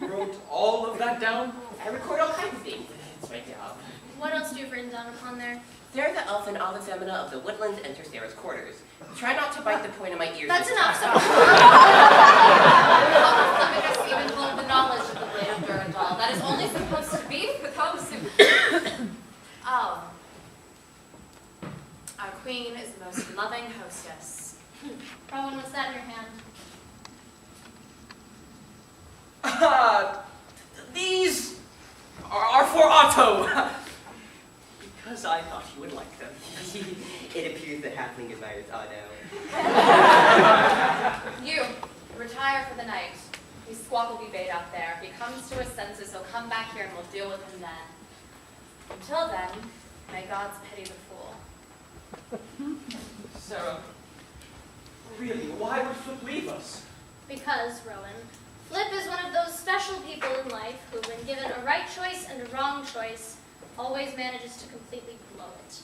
You wrote all of that down? I record all kinds of things. It's my job. What else do you have written down upon there? Sarah the elf and Ave Femina of the woodlands enter Sarah's quarters. Try not to bite the point of my ears. That's this enough, time. sir. How does Flippicus even hold the knowledge of the blade of Durandal? That is only supposed to be for those who... Oh. Our queen is the most loving hostess. Rowan, what's that in your hand? These are for Otto. Because I thought you would like them. It appears the halfling admires Otto. You, retire for the night. His squawk will be bait out there. If he comes to his senses, he'll come back here and we'll deal with him then. Until then, may gods pity the fool. Sarah, really, why would Flip leave us? Because, Rowan, Flip is one of those special people in life who, when given a right choice and a wrong choice, always manages to completely blow it.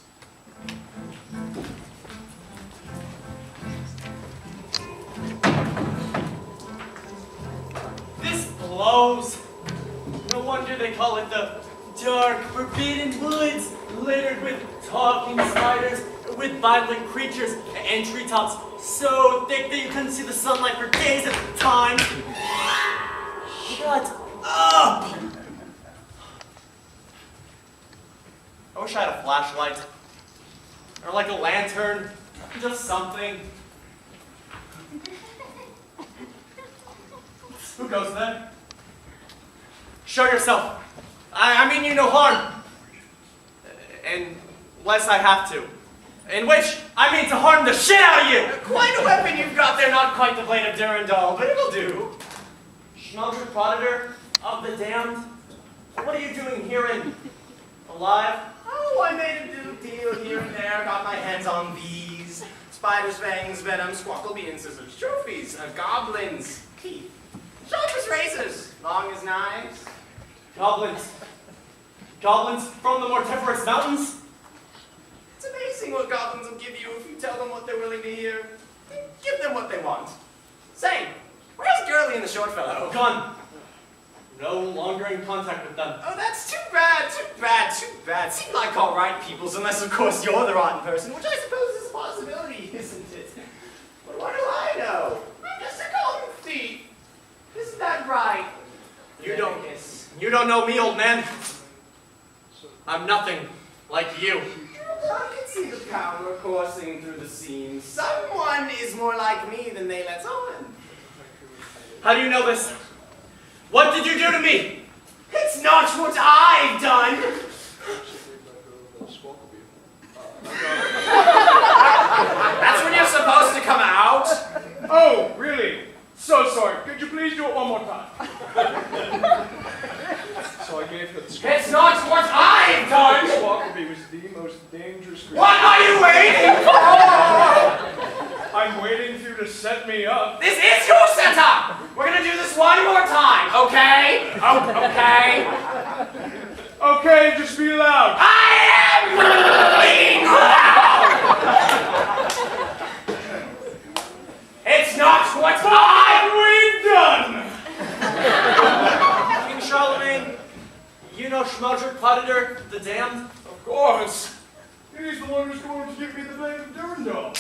suppose. No wonder they call it the dark, forbidden woods, littered with talking spiders, with violent creatures, and treetops so thick that you couldn't see the sunlight for days at a time. Shut up! I wish I had a flashlight. Or like a lantern. Just something. Who goes there? Show yourself. I mean you no harm. Unless I have to. In which, I mean to harm the shit out of you! Quite a weapon you've got there, not quite the blade of Durandal, but it'll do. Schmeldrick Proditor of the Damned, what are you doing here in alive? Oh, I made a little deal here and there, got my hands on these. Spiders, fangs, venom, squawkle bean scissors, trophies, goblins, teeth, sharpest razors, long as knives. Goblins. Goblins from the mortiferous mountains? It's amazing what goblins will give you if you tell them what they're willing to hear. Give them what they want. Say, where's Girly and the short fellow? Gone. No longer in contact with them. Oh, that's too bad, too bad, too bad. Seem like all right peoples, unless of course you're the rotten person, which I suppose is a possibility, isn't it? But what do I know? I'm just a golden thief. Isn't that right? You don't know me, old man. I'm nothing like you. I can see the power coursing through the seams. Someone is more like me than they let on. How do you know this? What did you do to me? It's not what I've done. That's when you're supposed to come out. Oh, really? So sorry. Could you please do it one more time? So I gave her the squawk. It's not what I've done. Squawkaby was the most dangerous creature. What are you waiting for? I'm waiting for you to set me up. This is your setup. We're gonna do this one more time, okay? Oh, okay. Okay, just be loud. I am being loud. It's not what We've done. King Charlemagne, you know Schmeldrick Proditor, the Damned? Of course. He's the one who's going to give me the blade of Durandal.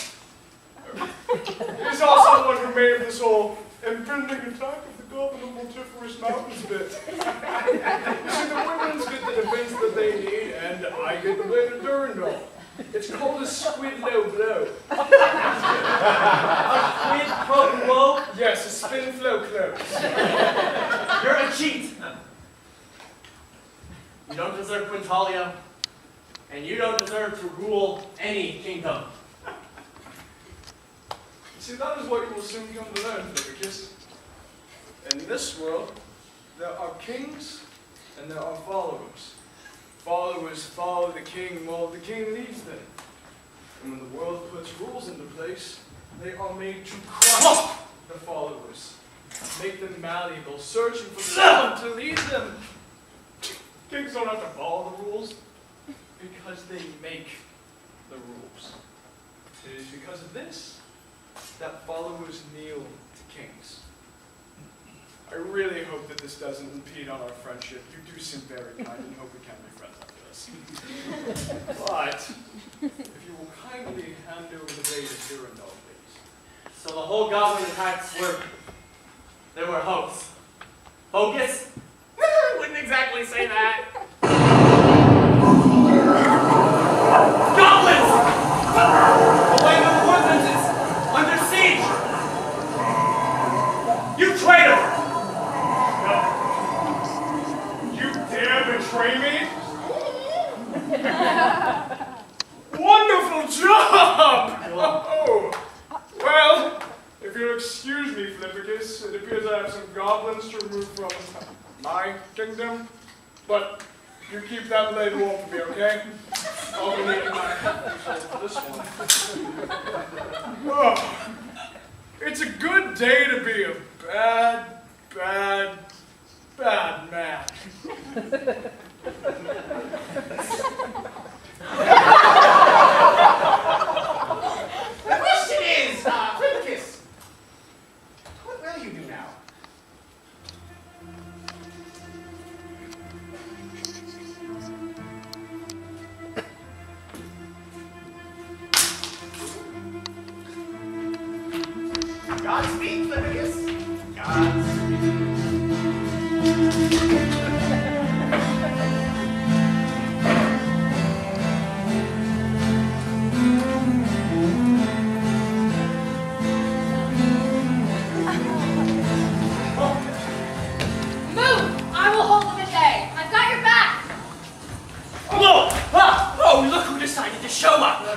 He's also the one who made this whole impending attack of the goblin of multifarious mountains bit. You see, the women's get the defense that they need, and I get the blade of Durandal. It's called a squid low blow. A quid pro quo? Yes, a spin flow close. You're a cheat. You don't deserve Quintalia, and you don't deserve to rule any kingdom. See, that is what you will soon come to learn, Lewisville. In this world, there are kings and there are followers. Followers follow the king while the king leads them. And when the world puts rules into place, they are made to crush the followers, make them malleable, searching for someone to lead them. Kings don't have to follow the rules because they make the rules. It is because of this that followers kneel to kings. I really hope that this doesn't impede on our friendship. You do seem very kind and hope we can be friends after this. But, if you will kindly hand over the blade of Durandal, please. So the whole goblin attacks they were hopes. Hocus? I wouldn't exactly say that. Goblins! The land of the woodlands is under siege! You traitor! You dare betray me? Wonderful job! Oh, well, if you'll excuse me, Flippicus, it appears I have some goblins to remove from my kingdom, but you keep that blade warm for me, okay? I'll be needing my for this one. Oh, it's a good day to be a bad man. The question is, Flippicus, what will you do now?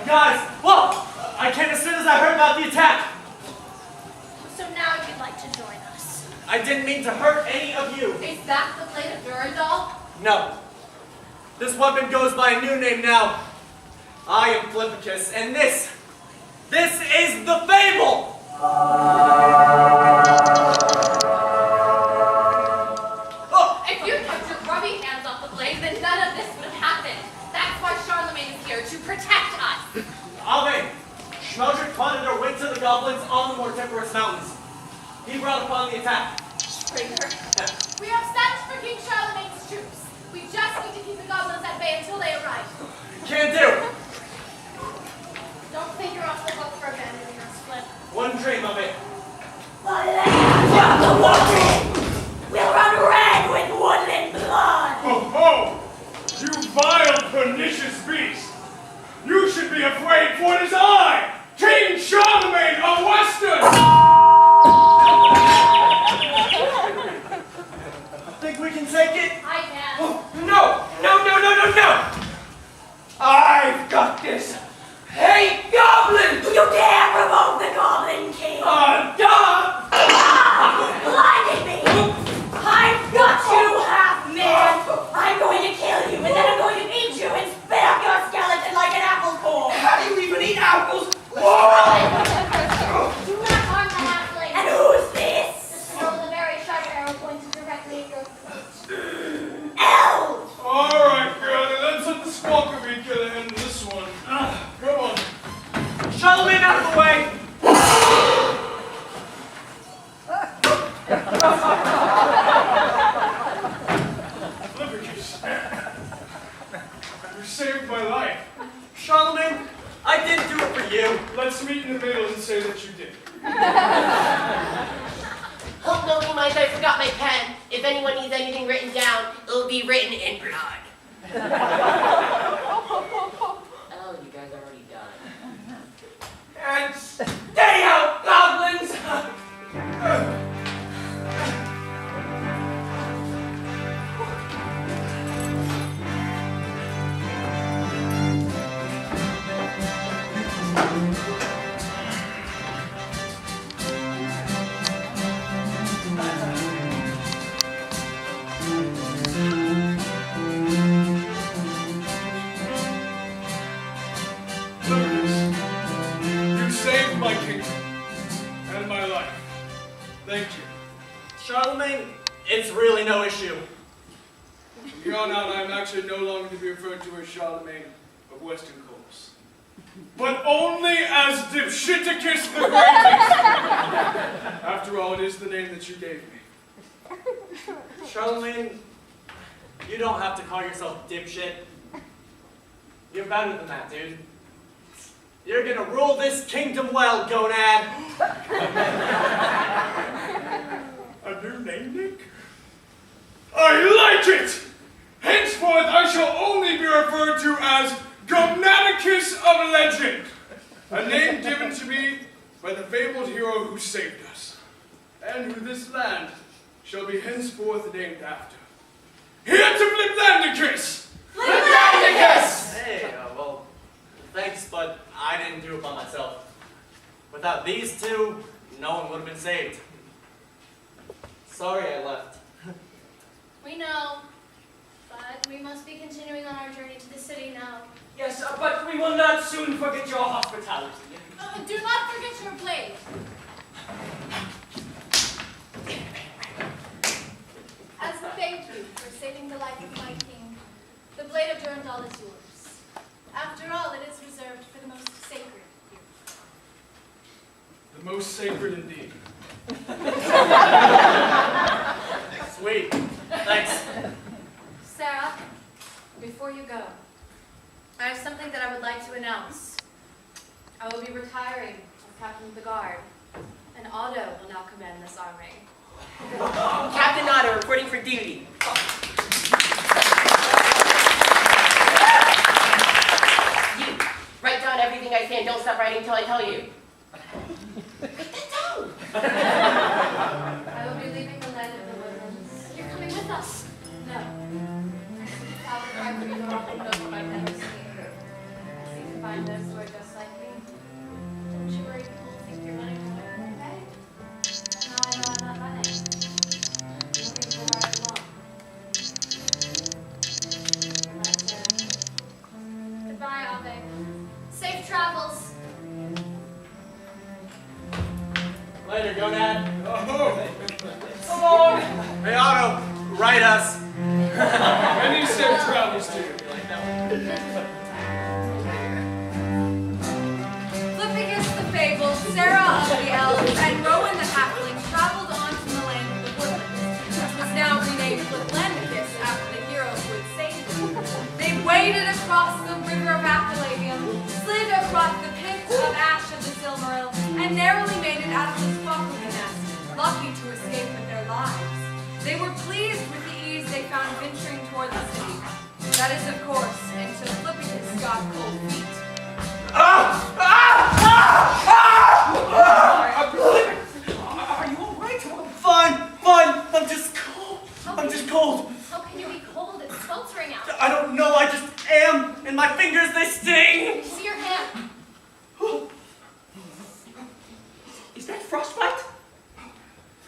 Guys, look! I came as soon as I heard about the attack. So now you'd like to join us. I didn't mean to hurt any of you. Is that the blade of Durandal? No. This weapon goes by a new name now. I am Flippicus, and this is the Fable! If you kept your grubby hands off the blade, then none of this would have happened. That's why Charlemagne is here, to protect us. Alvin, Schmeldrick plotted our way to the goblins on the Mortiferous Mountains. He brought upon the attack. Traitor. We have sent for King Charlemagne's troops. We just need to keep the goblins at bay until they arrive. Can do. Don't think you're off the hook for abandoning us, Flip. One dream of it. The land of the woodland will run red with woodland blood. Ho ho! You vile, pernicious beast! You should be afraid, for it is I, King Charlemagne of Western! Think we can take it? I can. Oh, no! I've got this! Hey, Goblin! You dare provoke the Goblin King? Duh! Blinded me! I've got you, half-man! I'm going to kill you, and then I'm going to eat you and spit up your skeleton like an apple core! How do you even eat apples? Do not harm the halfling. And who's this? The skull with a very sharp arrow pointed directly at your throat. Elves! Alright, girl, let's let the squawker be killer end this one. Come on. Charlemagne out of the way! Flippicus. You saved my life. Charlemagne, I didn't do it for you. Let's meet in the middle and say that you did. Oh, no, you mind, I forgot my pen. If anyone needs anything written down, it'll be written in blood. Oh, you guys are already done. And stay out, goblins! You saved my kingdom and my life. Thank you. Charlemagne, it's really no issue. From here on out, I am actually no longer to be referred to as Charlemagne of Western Course, but only as Dipshiticus the Greatest. After all, it is the name that you gave me. Charlemagne, you don't have to call yourself dipshit. You're better than that, dude. You're gonna rule this kingdom well, Gonad. A new name, Nick? I like it! Henceforth, I shall only be referred to as Gonaticus of Legend, a name given to me by the fabled hero who saved us, and who this land shall be henceforth named after. Here to Fliplandicus! Fliplandicus! Hey, well, thanks, but I didn't do it by myself. Without these two, no one would have been saved. Sorry I left. We know, but we must be continuing on our journey to the city now. Yes, but we will not soon forget your hospitality. Do not forget your blade. As a thank you for saving the life of my king, the blade of Durandal is yours. After all, it is reserved for the most sacred here. The most sacred indeed. Sweet. Thanks. Sarah, before you go, I have something that I would like to announce. I will be retiring as captain of the guard, and Otto will now command this army. Captain Otter reporting for duty. You, write down everything I say and don't stop writing until I tell you. Write that down! I will be leaving the land of the woodlands. You're coming with us. No. I seek to have the right to be the one who knows what I've never seen. I seek to find those who are Later, Gonad. So long. Hey, Otto, write us. Many safe travels to you. Flippicus the Fabled, Sarah of the Elves, and Rowan the Halfling traveled on to the land of the woodlands, which was now renamed Fliplandicus after the heroes who had saved it. They waded across the river of Appalachian, slid across the pit of ash of the Silmaril, and narrowly made it out of the Squawkly nest, lucky to escape with their lives. They were pleased with the ease they found venturing toward the city. That is, of course, until Flippicus got cold feet. Are you all right? Fine. I'm just cold. I'm just cold. How can you be cold? It's sweltering out. I don't know. I just am. And my fingers, they sting. See your hand. Is that frostbite?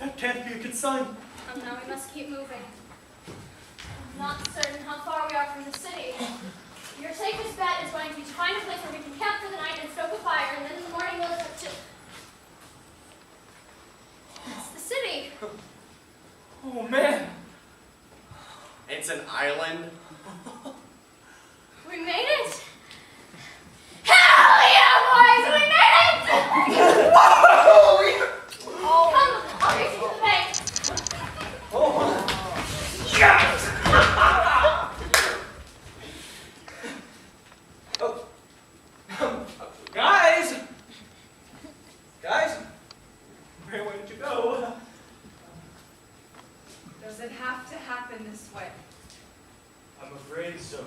That can't be a good sign. Now we must keep moving. I'm not certain how far we are from the city. Your safest bet is going to be to find a place where we can camp for the night and stoke a fire, and then in the morning we'll attempt to... It's the city. Oh, man. It's an island. We made it! Hell yeah, boys! We made it! Come, I'll take you to the bank. Yes! Guys, where did you go? Does it have to happen this way? I'm afraid so.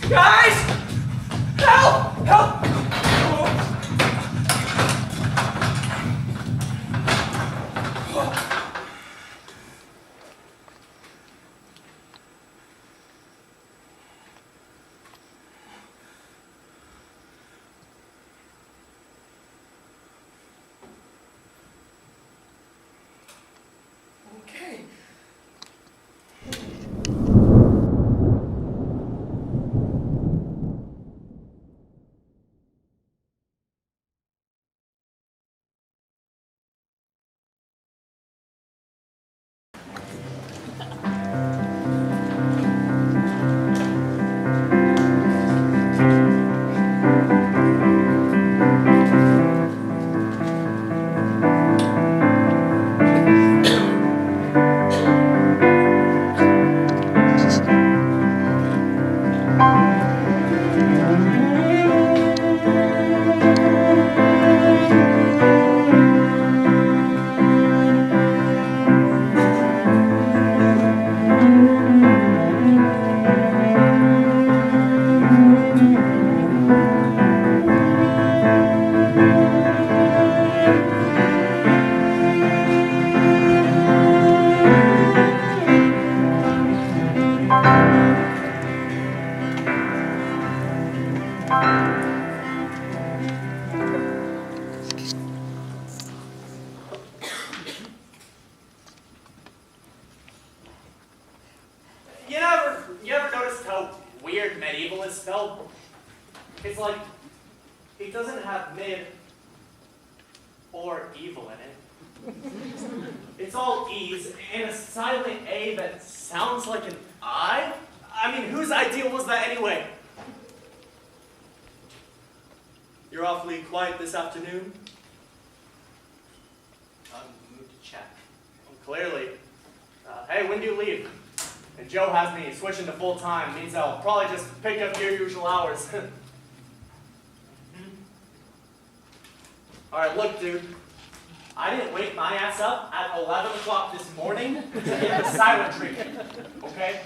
Guys! Help! Help! Okay. You ever noticed how weird medieval is spelled? It's like, it doesn't have mid or evil in it. It's all E's and a silent A that sounds like an I? I mean, whose idea was that anyway? You're awfully quiet this afternoon. I'm in the mood to chat. Well, clearly. Hey, when do you leave? And Joe has me switching to full-time. Means I'll probably just pick up your usual hours. Alright, look, dude. I didn't wake my ass up at 11 o'clock this morning to get the silent treatment, okay?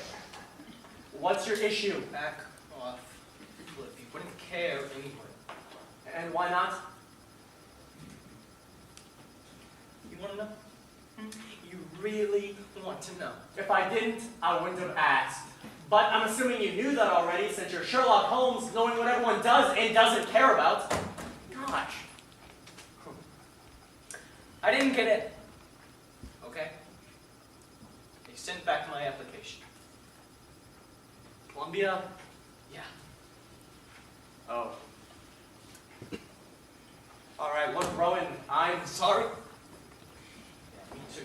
What's your issue? Back off, Flip. You wouldn't care anyway. And why not? You want to know? You really want to know? If I didn't, I wouldn't have asked. But I'm assuming you knew that already since you're Sherlock Holmes, knowing what everyone does and doesn't care about. Gosh. I didn't get in. Okay? They sent back my application. Columbia? Yeah. Oh. Alright, look, Rowan, I'm Sorry? Yeah, me too.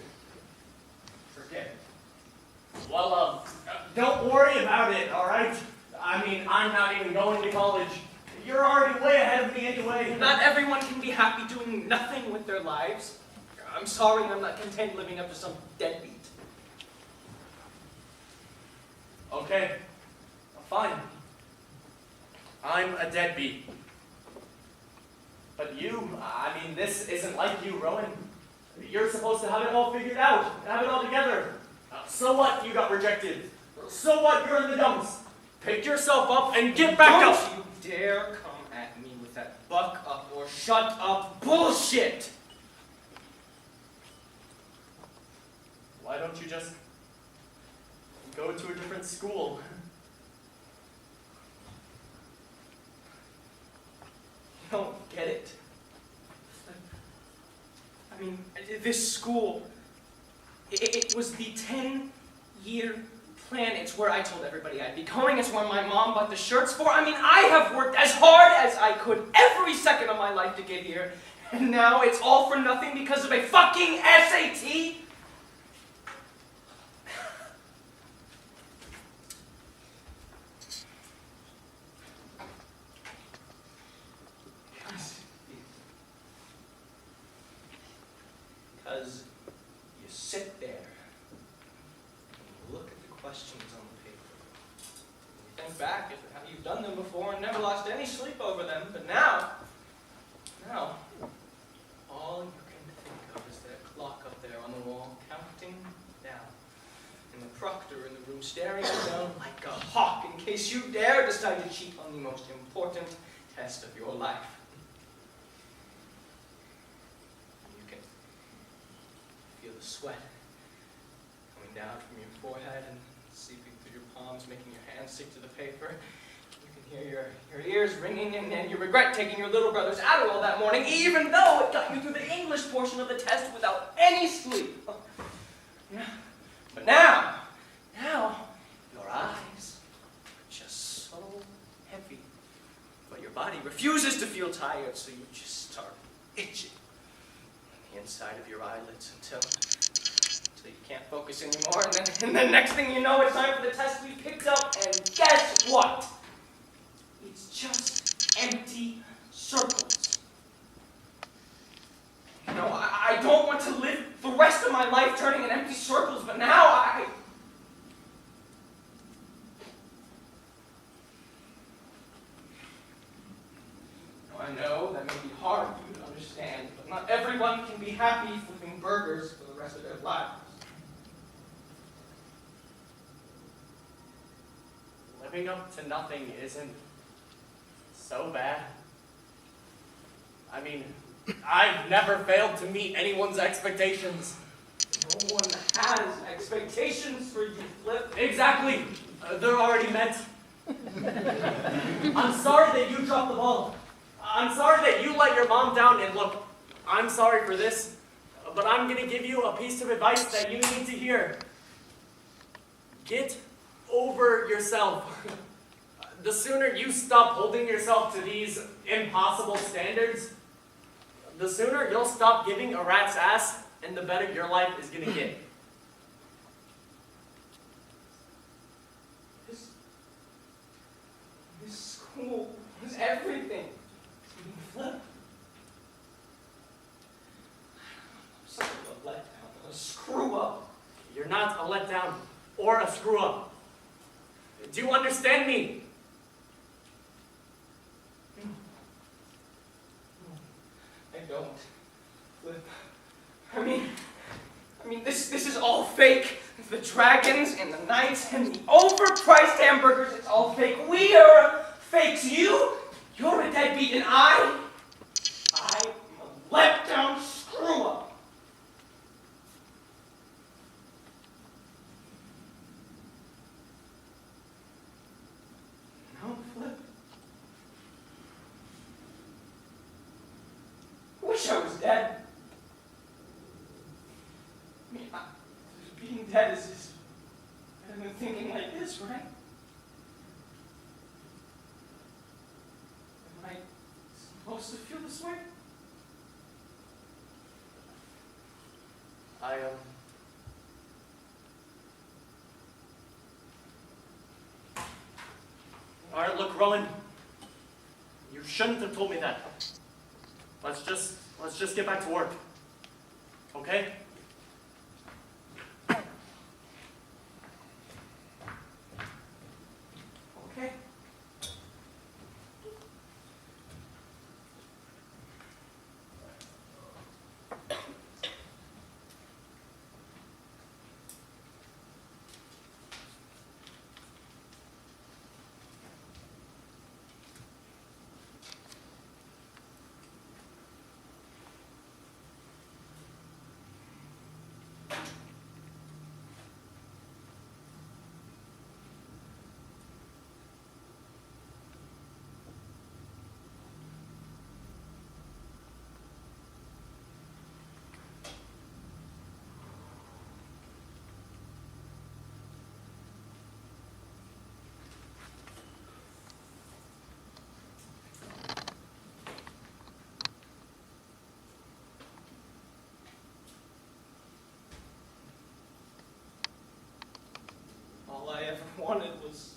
Forget it. Well, don't worry about it, alright? I mean, I'm not even going to college. You're already way ahead of me anyway. Not everyone can be happy doing nothing with their lives. I'm sorry I'm not content living up to some deadbeat. Okay, fine. I'm a deadbeat. But you, I mean, this isn't like you, Rowan. You're supposed to have it all figured out, have it all together. So what you got rejected? So what you're in the dumps? Pick yourself up and get back up! Don't you dare come at me with that buck up or shut up bullshit! Why don't you just go to a different school? You don't get it. I mean, this school, it was the 10-year plan. It's where I told everybody I'd be going. It's where my mom bought the shirts for. I mean, I have worked as hard as I could every second of my life to get here. And now it's all for nothing because of a fucking SAT? Because you sit there and you look at the questions on the paper. You think back at how you've done them before and never lost any sleep over them, but now, all you can think of is that clock up there on the wall, counting down. And the proctor in the room staring you down like a hawk in case you dare decide to cheat on the most important test of your life. You can feel the sweat coming down from your forehead and seeping through your palms, making your hands stick to the paper. You can hear your ears ringing, and you regret taking your little brother's Adderall that morning, even though it got you through the English portion of the test without any sleep. Yeah. But now, your eyes are just so heavy. But your body refuses to feel tired, so you just start itching on the inside of your eyelids until you can't focus anymore. And then next thing you know, it's time for the test we picked up, and guess what? It's just empty circles. You know, I don't want to live the rest of my life turning in empty circles, but now I know that may be hard for you to understand, but not everyone can be happy flipping burgers for the rest of their lives. Living up to nothing isn't so bad. I mean, I've never failed to meet anyone's expectations. No one has expectations for you, Flip. Exactly. They're already met. I'm sorry that you dropped the ball. I'm sorry that you let your mom down, and look, I'm sorry for this, but I'm going to give you a piece of advice that you need to hear. Get over yourself. The sooner you stop holding yourself to these impossible standards, the sooner you'll stop giving a rat's ass, and the better your life is going to get. This school was everything. Flip. I'm such a letdown, a screw up. You're not a letdown or a screw up. Do you understand me? I don't. Flip. I mean, this is all fake. The dragons and the knights and the overpriced hamburgers, it's all fake. We are fakes. You're a deadbeat, and I'm a let-down screw-up. No, Flip. I wish I was dead. I mean, being dead is better than thinking like this, right? Am I supposed to feel this way? Alright, look, Rowan. You shouldn't have told me that. Let's just get back to work. Okay? Okay. All I ever wanted was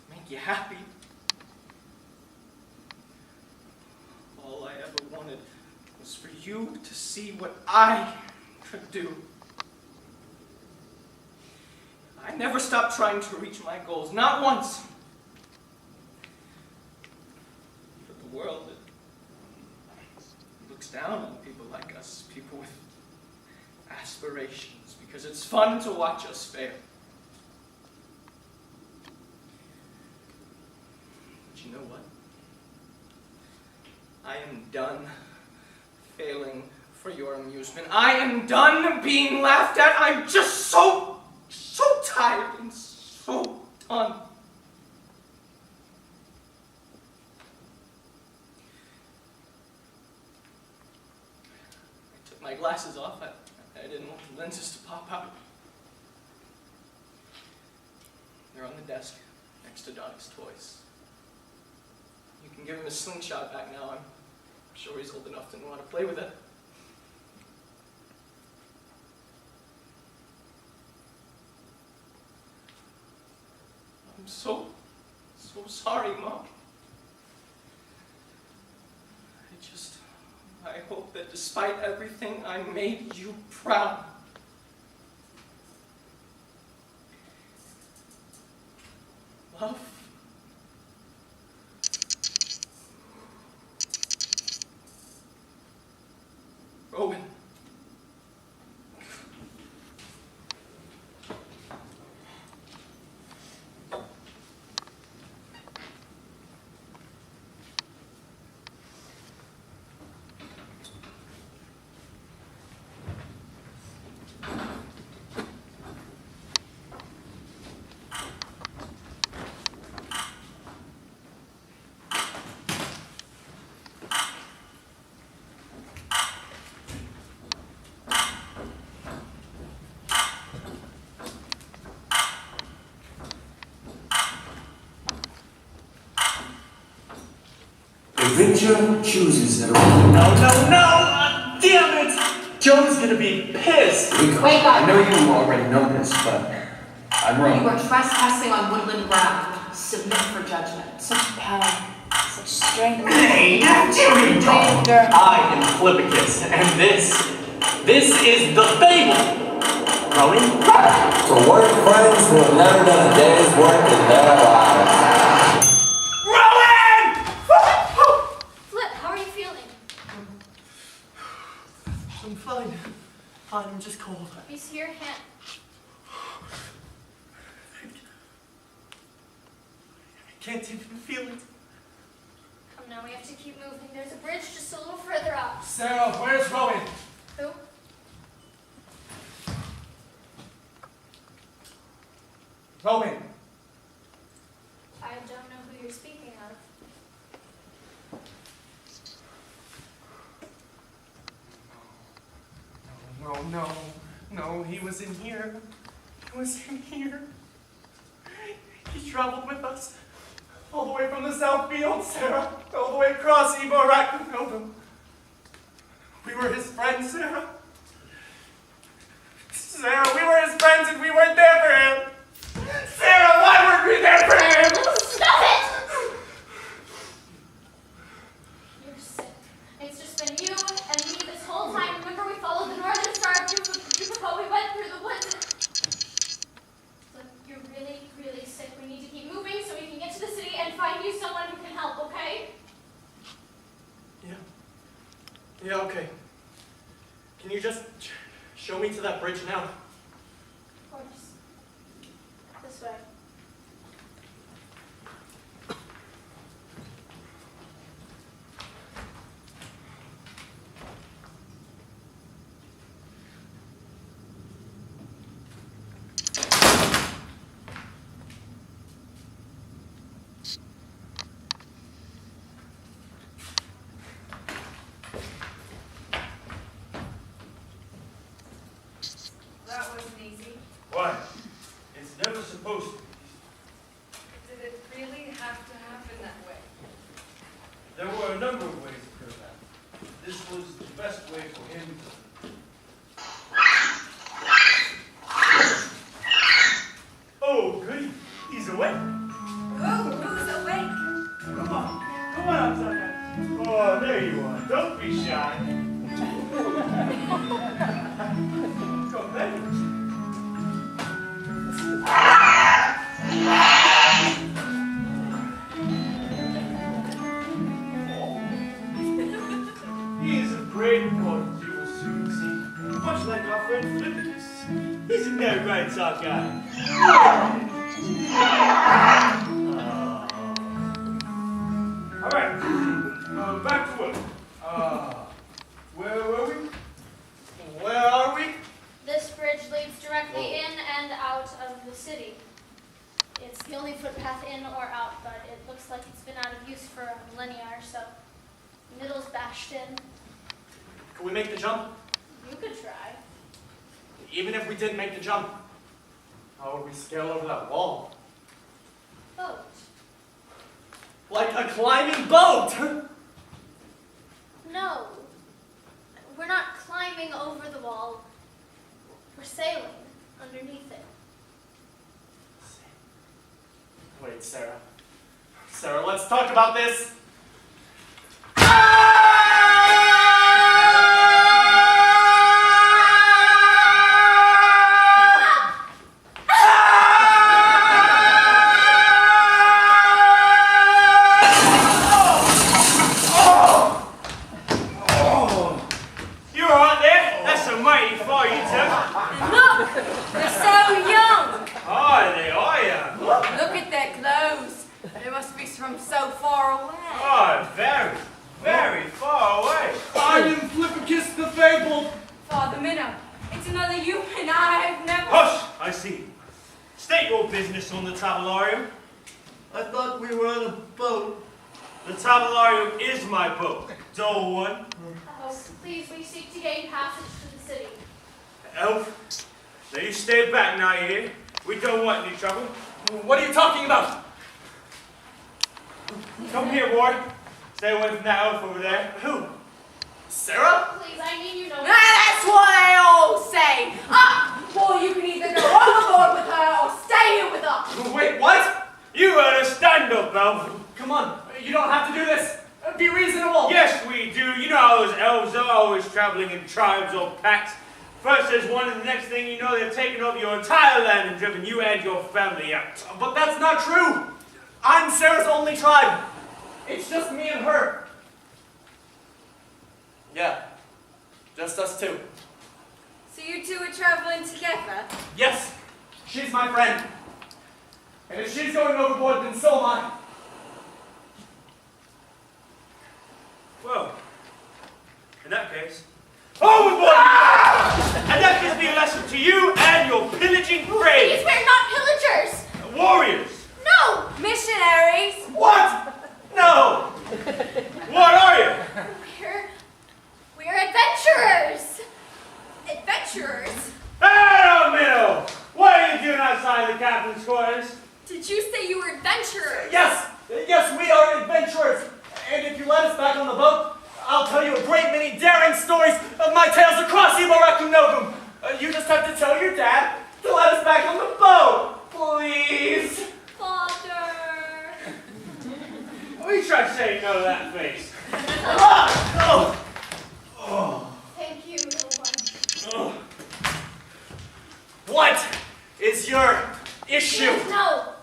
to make you happy. All I ever wanted was for you to see what I could do. I never stopped trying to reach my goals, not once. But the world, it looks down on people like us, people with aspirations, because it's fun to watch us fail. But you know what? I am done failing for your amusement. I am done being laughed at. I'm just so tired and so done. I took my glasses off. I didn't want the lenses to pop out. They're on the desk next to Donnie's toys. You can give him his slingshot back now. I'm sure he's old enough to know how to play with it. I'm so sorry, Mom. I hope that despite everything, I made you proud. Love. Rowan. Adventure chooses it. No! Damn it! Joe's gonna be pissed. Wake up. I know you already know this, but I'm You wrong. are trespassing on woodland ground. Submit for judgment. Such power, such strength. Hey, you dirty dog! I am Flippicus, and this is the Fable. Rowan? For work friends who have never done a day's work in their lives. Flip, how are you feeling? I'm fine. Fine, I'm just cold. Let me see your hand. I can't even feel it. Come now, we have to keep moving. There's a bridge just a little further up. Sarah, where's Rowan? Who? Rowan. I don't know who you're speaking of. No, he was in here. He was in here. He traveled with us. All the way from the South Field, Sarah. All the way across Evo Rackman. We were his friends, Sarah. Sarah, we were his friends and we weren't there for him. Sarah, why weren't we there for him? Stop it! You're sick. It's just been you and me this whole time. Remember we followed the Northern Star before we went through the woods. Look, you're really, really sick. We need to keep moving so we can get to the city and find you someone who can help, okay? Yeah, okay. Can you just show me to that bridge now? Of course. This way. That wasn't easy. Why? It's never supposed to. Did it really have to happen that way? There were a number of ways it could have happened. This was the best way for him to. Oh, goody. He's awake. Who's awake? Come on outside. Oh, there you are. Don't be shy. Come back. He is a great boy, as you will soon see. Much like our friend Philippus. He's a no right talk guy. All right, back to work. Where were we? Where are we? This bridge leads directly in and out of the city. It's the only footpath in or out, but it looks like it's been out of use for a millennia or so. Middle's bashed in. Can we make the jump? You could try. Even if we didn't make the jump, how would we scale over that wall? Boat. Like a climbing boat! No. We're not climbing over the wall. We're sailing underneath it. Wait, Sarah. Sarah, let's talk about this. From so far away. Oh, very, very far away. I am Flippicus the Fabled. Father Minnow, it's another human I've never... Hush, I see. State your business on the tabularium. I thought we were on a boat. The tabularium is my boat, dull one. Oh, please, we seek to gain passage to the city. Elf, now you stay back now, you hear? We don't want any trouble. What are you talking about? Come here, boy. Stay away from that elf over there. Who? Sarah? Please, I mean you know. That's what they all say. Boy, you can either go overboard with her or stay here with us. Wait, what? You better stand up, elf. Come on, you don't have to do this. Be reasonable. Yes, we do. You know how those elves are, always traveling in tribes or packs. First there's one, and the next thing you know, they've taken over your entire land and driven you and your family out. But that's not true. I'm Sarah's only tribe. It's just me and her. Yeah, Just us two. So you two are traveling together? Yes, she's my friend. And if she's going overboard, then so am I. Well, in that case, overboard! And that gives me a lesson to you and your pillaging Please, brain. we're not pillagers! Warriors! No! Missionaries? What? No! What are you? We're adventurers! Adventurers? Hey, Minnow! What are you doing outside the captain's quarters? Did you say you were adventurers? Yes, yes, we are adventurers. And if you let us back on the boat, I'll tell you a great many daring stories of my tales across Ibaracum Novum. You just have to tell your dad to let us back on the boat, please. Father! We try to say no to that face. Thank you, little one. What is your issue? No!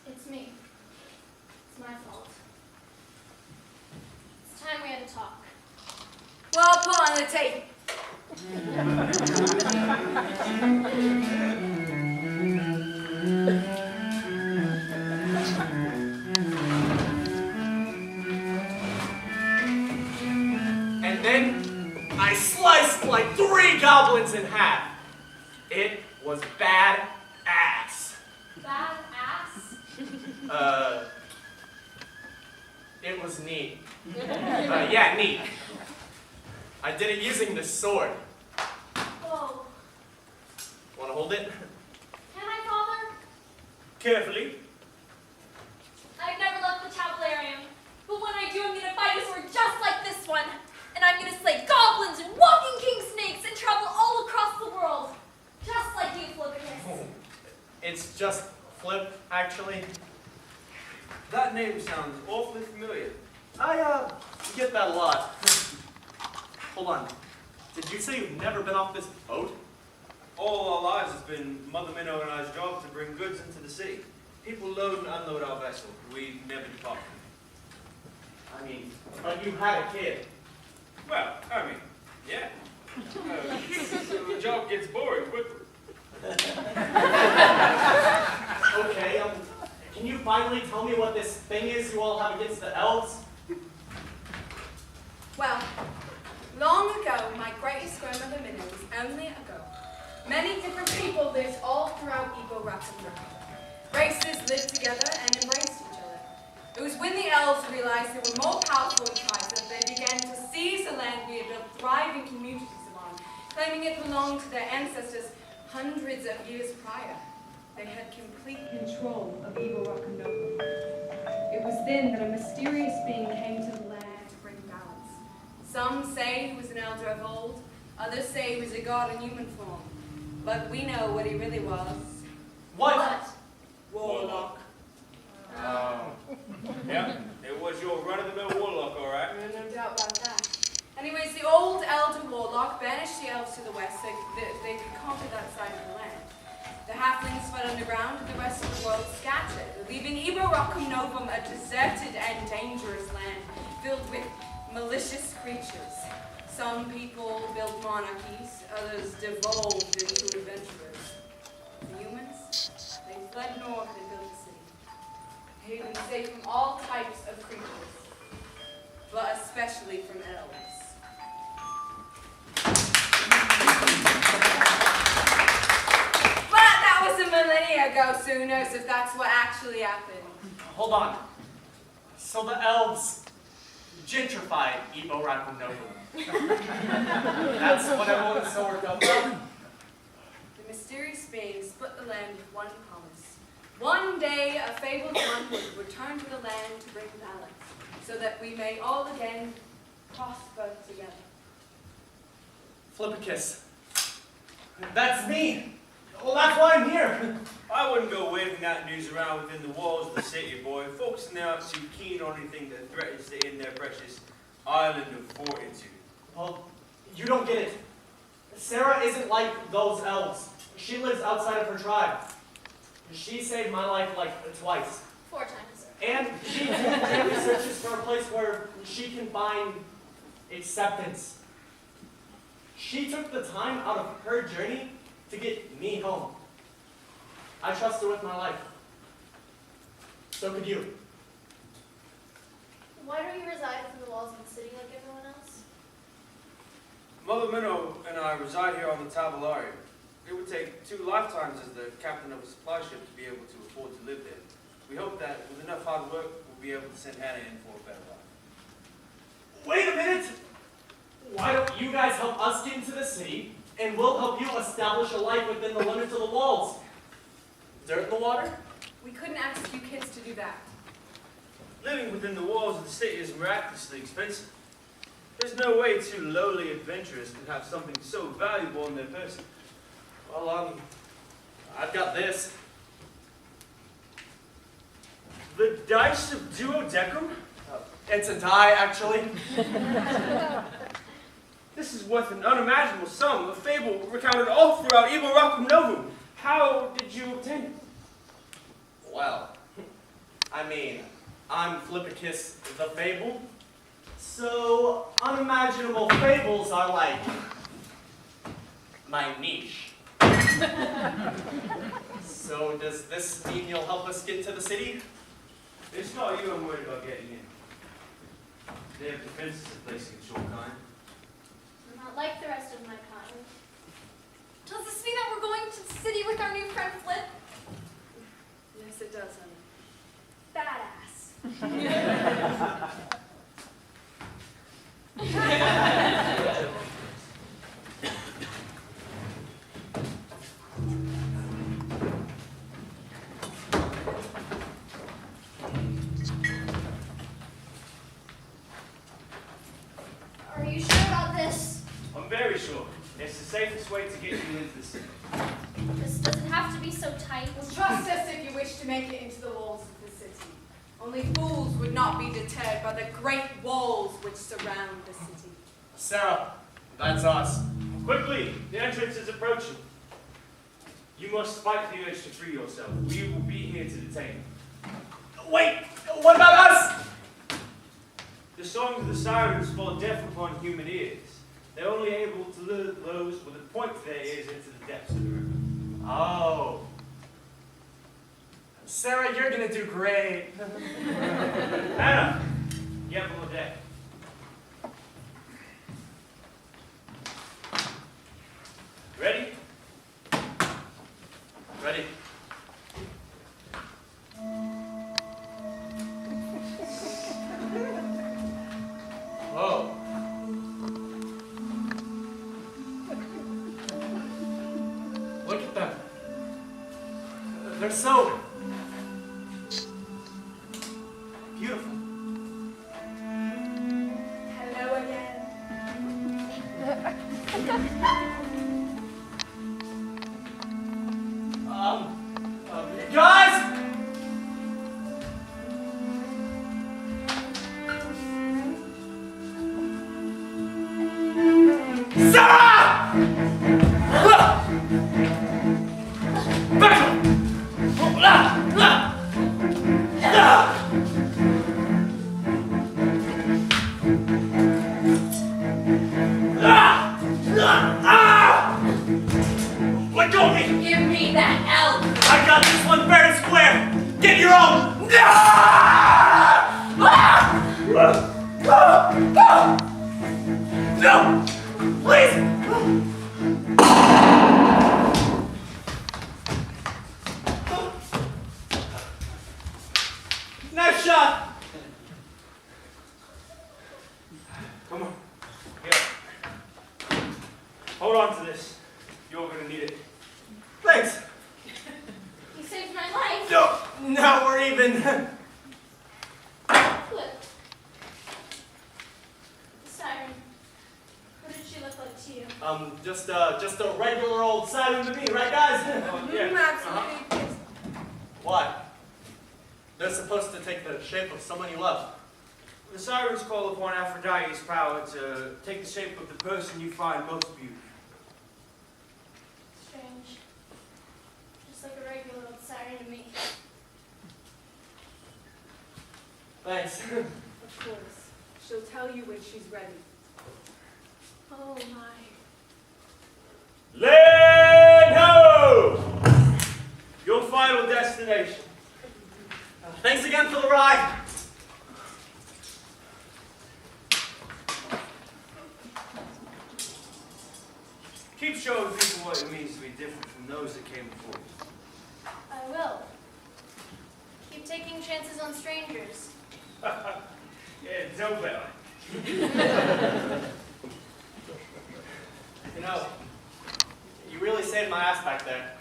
It's me. It's my fault. It's time we had to talk. Well, put on the tape. And then I sliced like 3 goblins in half. It was bad ass. Bad ass? It was neat. Yeah, neat. I did it using the sword. Whoa. Want to hold it? Can I, Father? Carefully. I've never left the tabularium, but when I do, I'm gonna find a sword just like this one. And I'm gonna slay goblins and walking king snakes and travel all across the world. Just like you, Flippicus. It's just Flip, actually. That name sounds awfully familiar. I get that a lot. Hold on. Did you say you've never been off this boat? All our lives has been Mother Minnow and I's job to bring goods into the city. People load and unload our vessel. We never depart. I mean, but you had a kid. Well, I mean, yeah. The job gets boring quickly. Okay, can you finally tell me what this thing is you all have against the elves? Well, long ago, my greatest grandmother Minna was only a girl. Many different people lived all throughout Ibaracum. Races lived together and embraced each other. It was when the elves realized they were more powerful than tribes that they began to seize the land we had built thriving communities upon, claiming it belonged to their ancestors hundreds of years prior. They had complete control of Ibaracum Novum. It was then that a mysterious being came to the land to bring balance. Some say he was an elder of old, others say he was a god in human form. But we know what he really was. What? Warlock. Yeah, it was your run-of-the-mill warlock, all right. No doubt about that. Anyways, the old elder warlock banished the elves to the west so that they could conquer that side of the land. The halflings fled underground and the rest of the world scattered, leaving Ibaracum Novum a deserted and dangerous land filled with malicious creatures. Some people built monarchies, others devolved into adventurers. The humans, they fled north and built a city, hidden safe from all types of creatures, but especially from elves. But that was a millennia ago, so who knows if that's what actually happened. Hold on. So the elves gentrified Ibaracum Novum. That's what everyone's so worked up about. The mysterious being split the land with one promise. One day, a fabled one would return to the land to bring balance, so that we may all again prosper together. Flippicus. That's me. Well, that's why I'm here. I wouldn't go waving that news around within the walls of the city, boy. Folks in there aren't too keen on anything that threatens to end their precious island of fortitude. Well, you don't get it. Sarah isn't like those elves. She lives outside of her tribe. She saved my life like twice. 4 times. And she searches for a place where she can find acceptance She took the time out of her journey to get me home. I trust her with my life. So could you. Why don't you reside within the walls of the city like everyone else? Mother Minnow and I reside here on the Tabulari. It would take 2 lifetimes as the captain of a supply ship to be able to afford to live there. We hope that with enough hard work, we'll be able to send Hannah in for a better life. Wait a minute! Why don't you guys help us get into the city, and we'll help you establish a life within the limits of the walls? Dirt in the water? We couldn't ask you kids to do that. Living within the walls of the city is miraculously expensive. There's no way 2 lowly adventurers can have something so valuable in their person. Well, I've got this. The dice of duodecum? It's a die, actually. This is worth an unimaginable sum, a fable recounted all throughout Evil Rockham Novum. How did you obtain it? Well, I mean, I'm Flippicus the Fable, so unimaginable fables are like my niche. So does this mean you'll help us get to the city? It's not you I'm worried about getting in. They have defenses in place against your kind. I'm not like the rest of my kind. Does this mean that we're going to the city with our new friend Flip? Yes, it does, honey. Badass. Are you sure about this? I'm very sure. It's the safest way to get you into the city. This doesn't have to be so tight. Trust us if you wish to make it into the walls of the city. Only fools would not be deterred by the great walls which surround the city. Sarah, that's us. Quickly, the entrance is approaching. You must fight the urge to free yourself. We will be here to detain you. Wait, what about us? The songs of the sirens fall deaf upon human ears. They're only able to lure those with a point to their ears into the depths of the river. Oh. Sarah, you're gonna do great. Hannah, get below deck. Ready? Ready? Whoa. Look at them. They're so beautiful. Hello again. Guys! Sarah! Let go of me! Give me that elk! I got this one fair and square! Get your own! No! Please! Nice shot! Come on. Get up. Hold on to this. You're going to need it. Thanks! You saved my life. No! Now we're even! Flip. The siren. What did she look like to you? Just a regular old siren to me, right guys? Absolutely. Why? They're supposed to take the shape of someone you love. The sirens call upon Aphrodite's power to take the shape of the person you find most beautiful. Strange. Just like a regular old siren to me. Thanks. Of course. She'll tell you when she's ready. Oh my. Land ho! Your final destination. Thanks again for the ride. Keep showing people what it means to be different from those that came before you. I will. Keep taking chances on strangers. Yeah, don't bet. You know, you really saved my ass back there.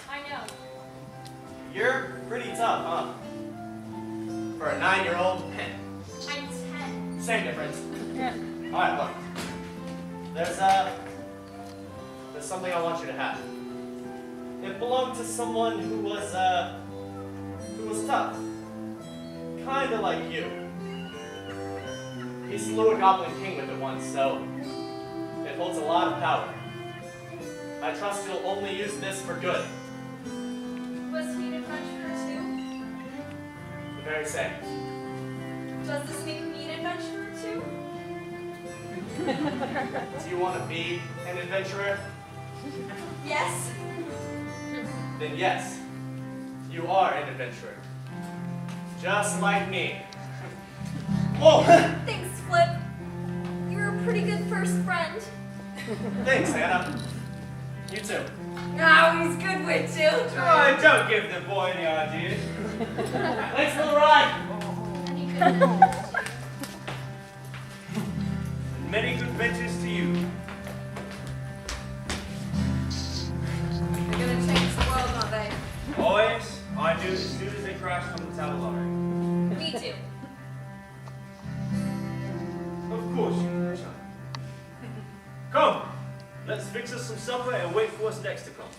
I know. You're pretty tough, huh? For a 9-year-old? I'm 10. Same difference. Alright, look. There's something I want you to have. It belonged to someone who was tough. Kinda like you. He slew a goblin king with it once, so it holds a lot of power. I trust you'll only use this for good. Was he an adventurer too? The very same. Does this make me an adventurer too? Do you want to be an adventurer? Yes. Then yes, you are an adventurer. Just like me. Whoa! Thanks, Flip. You're a pretty good first friend. Thanks, Anna. You too. Oh, he's good with children. Oh, don't give the boy any ideas. Thanks for the ride. Any good? Many good ventures to you. They're gonna change the world, aren't they? Always, I do as soon as they crash from the tower lottery. Me too. Of course you do, child. Come, let's fix us some supper and wait for what's next to come.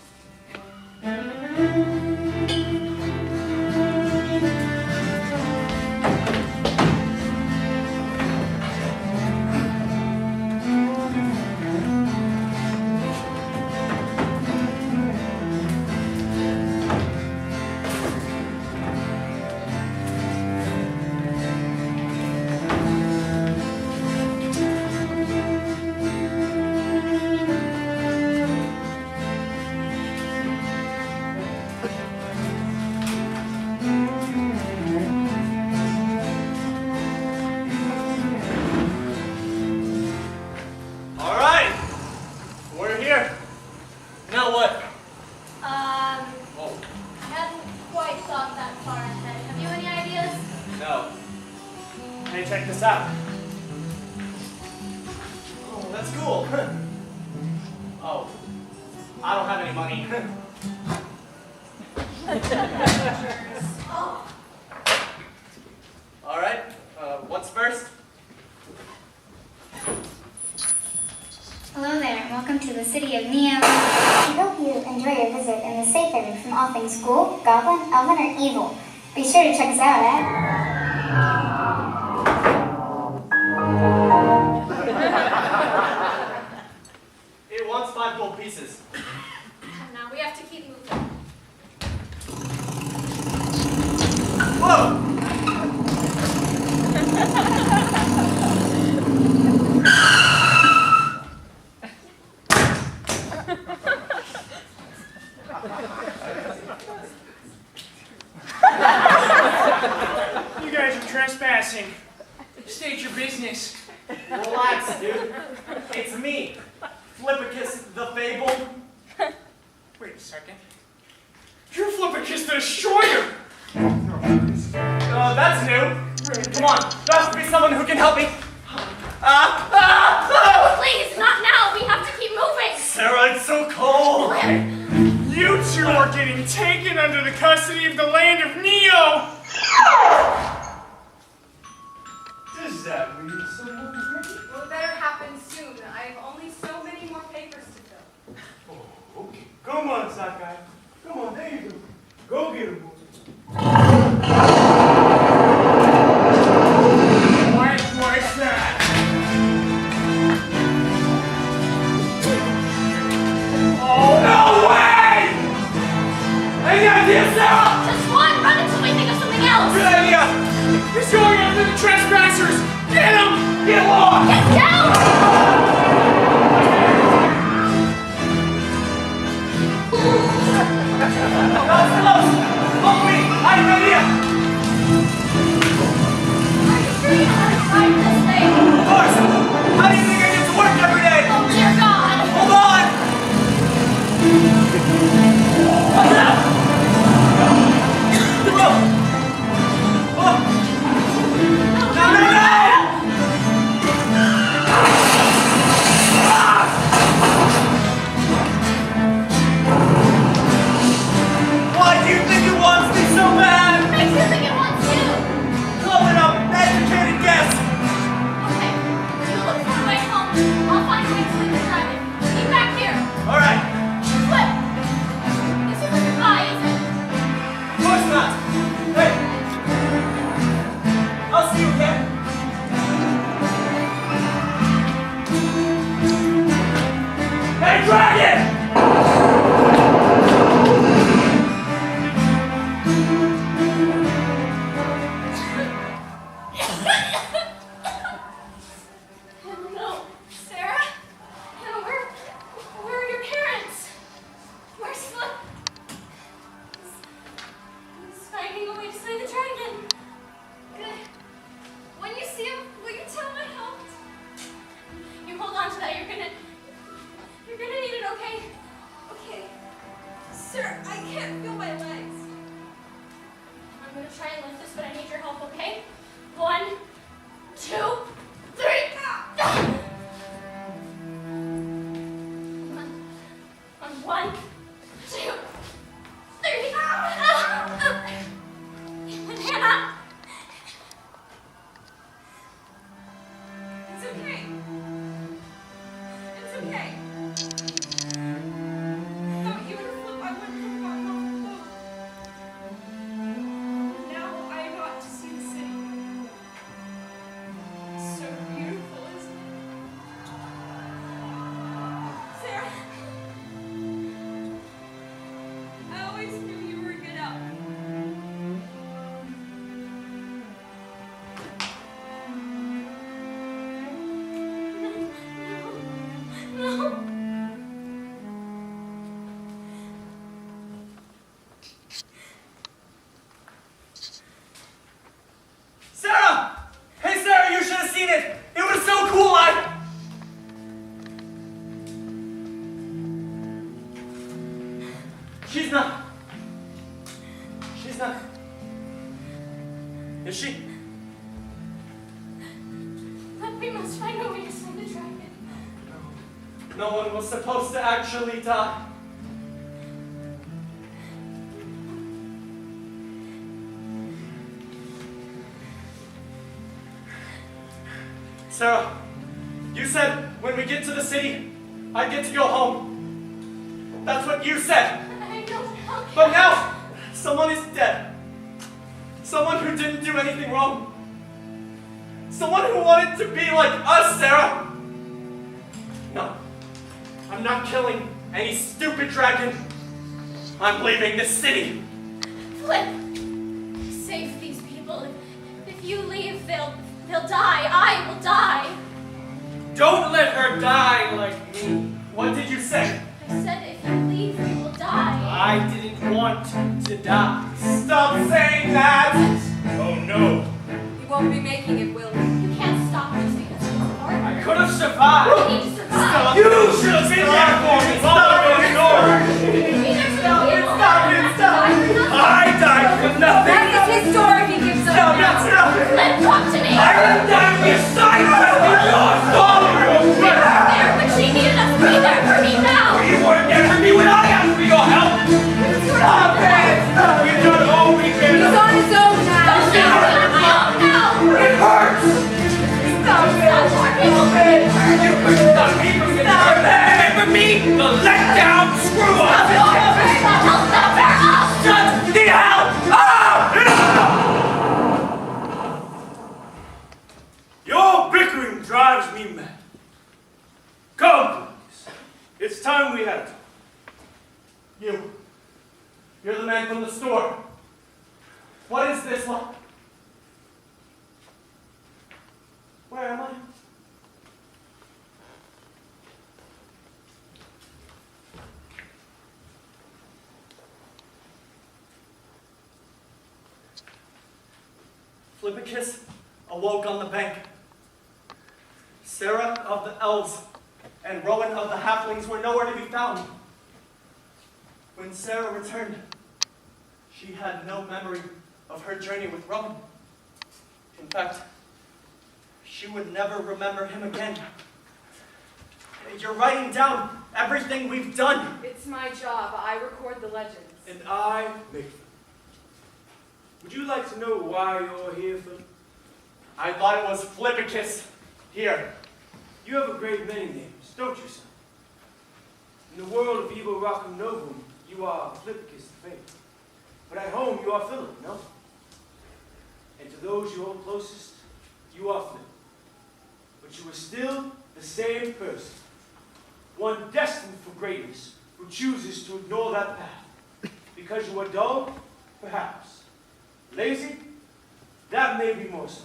Hey, check this out. Oh, that's cool. Oh, I don't have any money. All right, what's first? Hello there, and welcome to the city of Neo. We hope you enjoy your visit in the safe haven from all things ghoul, goblin, elven, or evil. Be sure to check us out It wants 5 gold pieces. Come now, we have to keep moving. Whoa! You guys are trespassing. State your business. Relax, dude. It's me, Flippicus the Fabled. Wait a second. You're Flippicus the Destroyer! That's new. Come on, there has to be someone who can help me. Please, not now. We have to keep moving. Sarah, it's so cold. You two are getting taken under the custody of the land of Neo! Does that mean someone is ready? Well, it better happen soon. I have only so many more papers to fill. Oh, okay. Come on, Sakai. Come on, there you go. Go get him, boy. What was that? Oh, no way! Any idea, Sarah? Just one. Run until we think of something else. Good idea! He's going after the trespassers! Get him! Get lost! Get down! dragon! No, Sarah? No, where are your parents? Where's Flip? He's finding a way to slay the dragon. Good. When you see him, will you tell him I helped? You hold on to that. You're gonna need it, okay? Okay. Sir, I can't feel my legs. I'm gonna try and lift this, but I need your help, okay? 1, 2, 3. On 1, 2, 3. Hannah! It's okay. It's okay. Without you and Flip, I wouldn't have gotten off the boat. Now I got to see the city. It's so beautiful, isn't it? Sarah, I always knew you were a good elf. No. Sarah! Hey, Sarah, you should have seen it! It was so cool, She's not. Is she? But we must find a way to slay the dragon. No one was supposed to actually die. Sarah, you said when we get to the city, I get to go home. That's what you said. I don't help you. But now, someone is dead. Someone who didn't do anything wrong. Someone who wanted to be like us, Sarah. No, I'm not killing any stupid dragon. I'm leaving this city. Flip, save these people. If you leave, they'll die. I will die. Don't let her die like me. What did you say? I said if you leave, you will die. I didn't want to die. Stop saying that! Oh no. You won't be making it, will you? You can't stop just because it's hard. I could have survived. You need to survive. You should have been there for me. Stop it! I died for nothing. That is his story if he gives up now. Flip, talk to me. I am down beside you. There, but she needed us to be there for me now. You weren't there for me when I asked for your help. Stop it! We've done all we can. He's on his own now. Don't leave me on my own now. It hurts. Stop more people getting hurt. You couldn't stop me from getting hurt. Remember me, the letdown screw up. Shut the hell up! Your bickering drives me mad. Come, please. It's time we had it. You're the man from the store. What is this one? Where am I? Flippicus awoke on the bank. Sarah of the elves and Rowan of the halflings were nowhere to be found. When Sarah returned, she had no memory of her journey with Rowan. In fact, she would never remember him again. You're writing down everything we've done. It's my job. I record the legends. And I make them. Would you like to know why you're here, Phil? I thought it was Flippicus. Here. You have a great many names, don't you, son? In the world of evil rock and novum, you are Flippicus the Faint. But at home, you are Philip, no? And to those you hold closest, you are Flip. But you are still the same person. one destined for greatness, who chooses to ignore that path. Because you are dull? Perhaps. Lazy? That may be more so.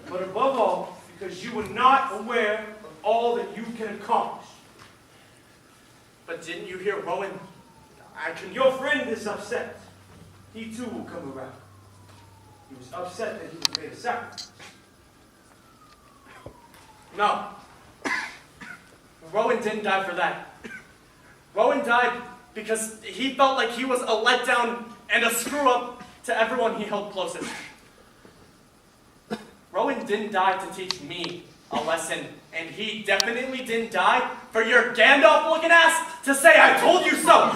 But above all, because you were not aware of all that you can accomplish. But didn't you hear Rowan? Your friend is upset. He too will come around. He was upset that he was made a sacrifice. No. Rowan didn't die for that. Rowan died because he felt like he was a letdown and a screw-up to everyone he held closest. Rowan didn't die to teach me a lesson, and he definitely didn't die for your Gandalf-looking ass to say I told you so!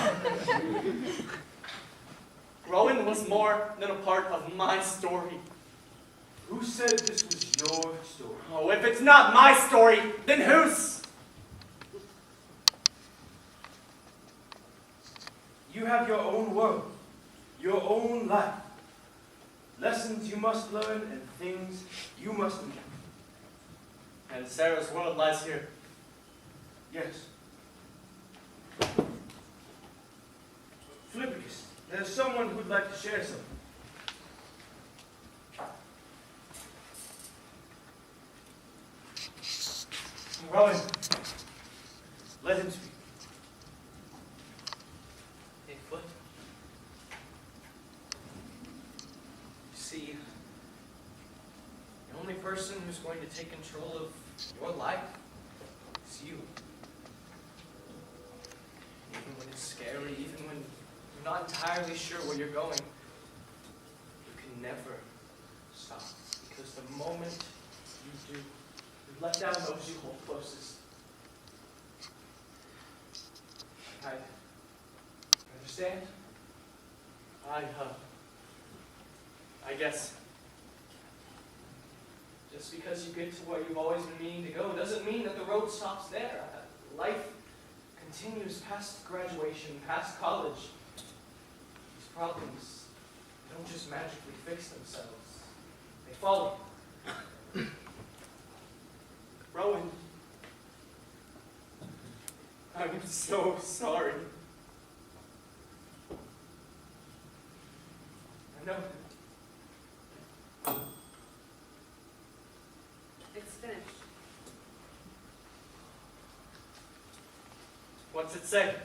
Rowan was more than a part of my story. Who said this was your story? Oh, if it's not my story, then whose? You have your own world, your own life. Lessons you must learn and things you must meet. And Sarah's world lies here. Yes. Philippicus, there's someone who'd like to share something. Rowan. Let him speak. Hey, Foot. You see, the only person who's going to take control of your life is you. Even when it's scary, even when you're not entirely sure where you're going, you can never stop. Because the moment you do, you let down those you hold closest. I understand? I guess. Just because you get to where you've always been meaning to go doesn't mean that the road stops there. Life continues past graduation, past college. These problems don't just magically fix themselves. They follow you. Rowan. I'm so sorry. I know. It's finished. What's it say?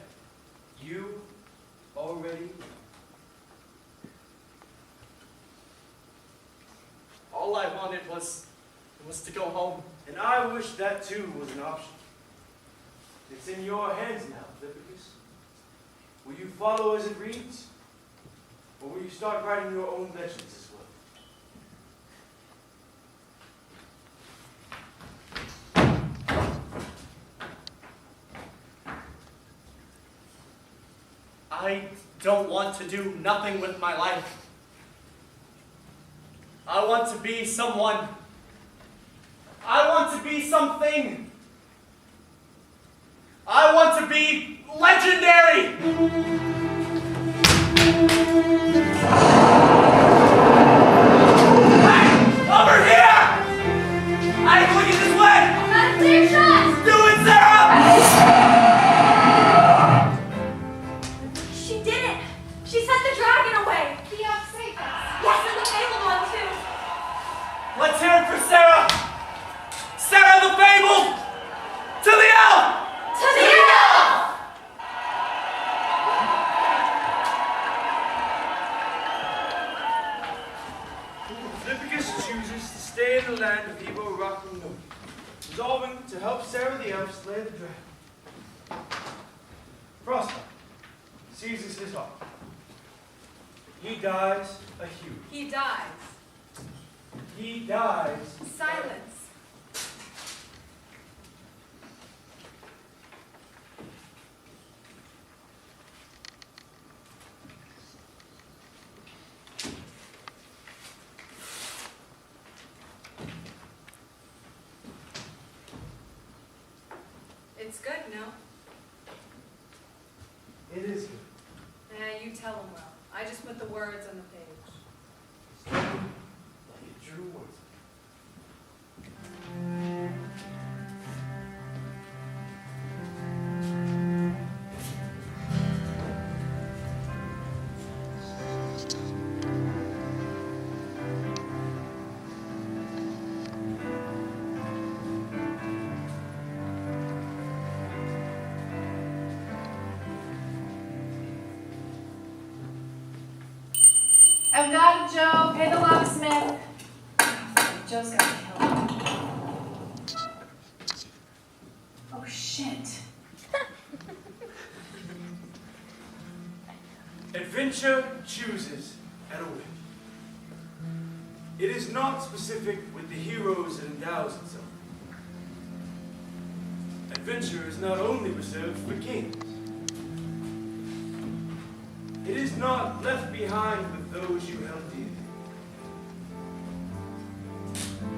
You already. All I wanted was to go home. And I wish that too was an option. It's in your hands now, Philippicus. Will you follow as it reads? Or will you start writing your own legends as well? I don't want to do nothing with my life. I want to be someone. I want to be something. I want to be legendary! Over here! I ain't looking this way! Gotta clear your shots! Do it, Sarah! She did it! She sent the dragon away! The safe. Yes, and the fabled one too! Let's hear it for Sarah! Sarah the Fabled! To the elf! To the elf! Philippicus chooses to stay in the land of Evo Rock and North, resolving to help Sarah the elf slay the dragon. Frostbite seizes his heart. He dies a hero. He dies. He dies. Silence. It's good, no? It is good. You tell him well. I just put the words on the page. Like it drew words. I've got it, Joe. Pay the locksmith. Joe's gonna kill him. Oh shit. Adventure chooses at a whim. It is not specific with the heroes it endows itself. Adventure is not only reserved for kings. It is not left behind with those you held dear.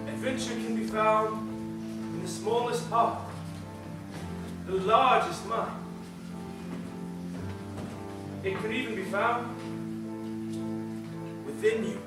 Adventure can be found in the smallest heart, the largest mind. It could even be found within you.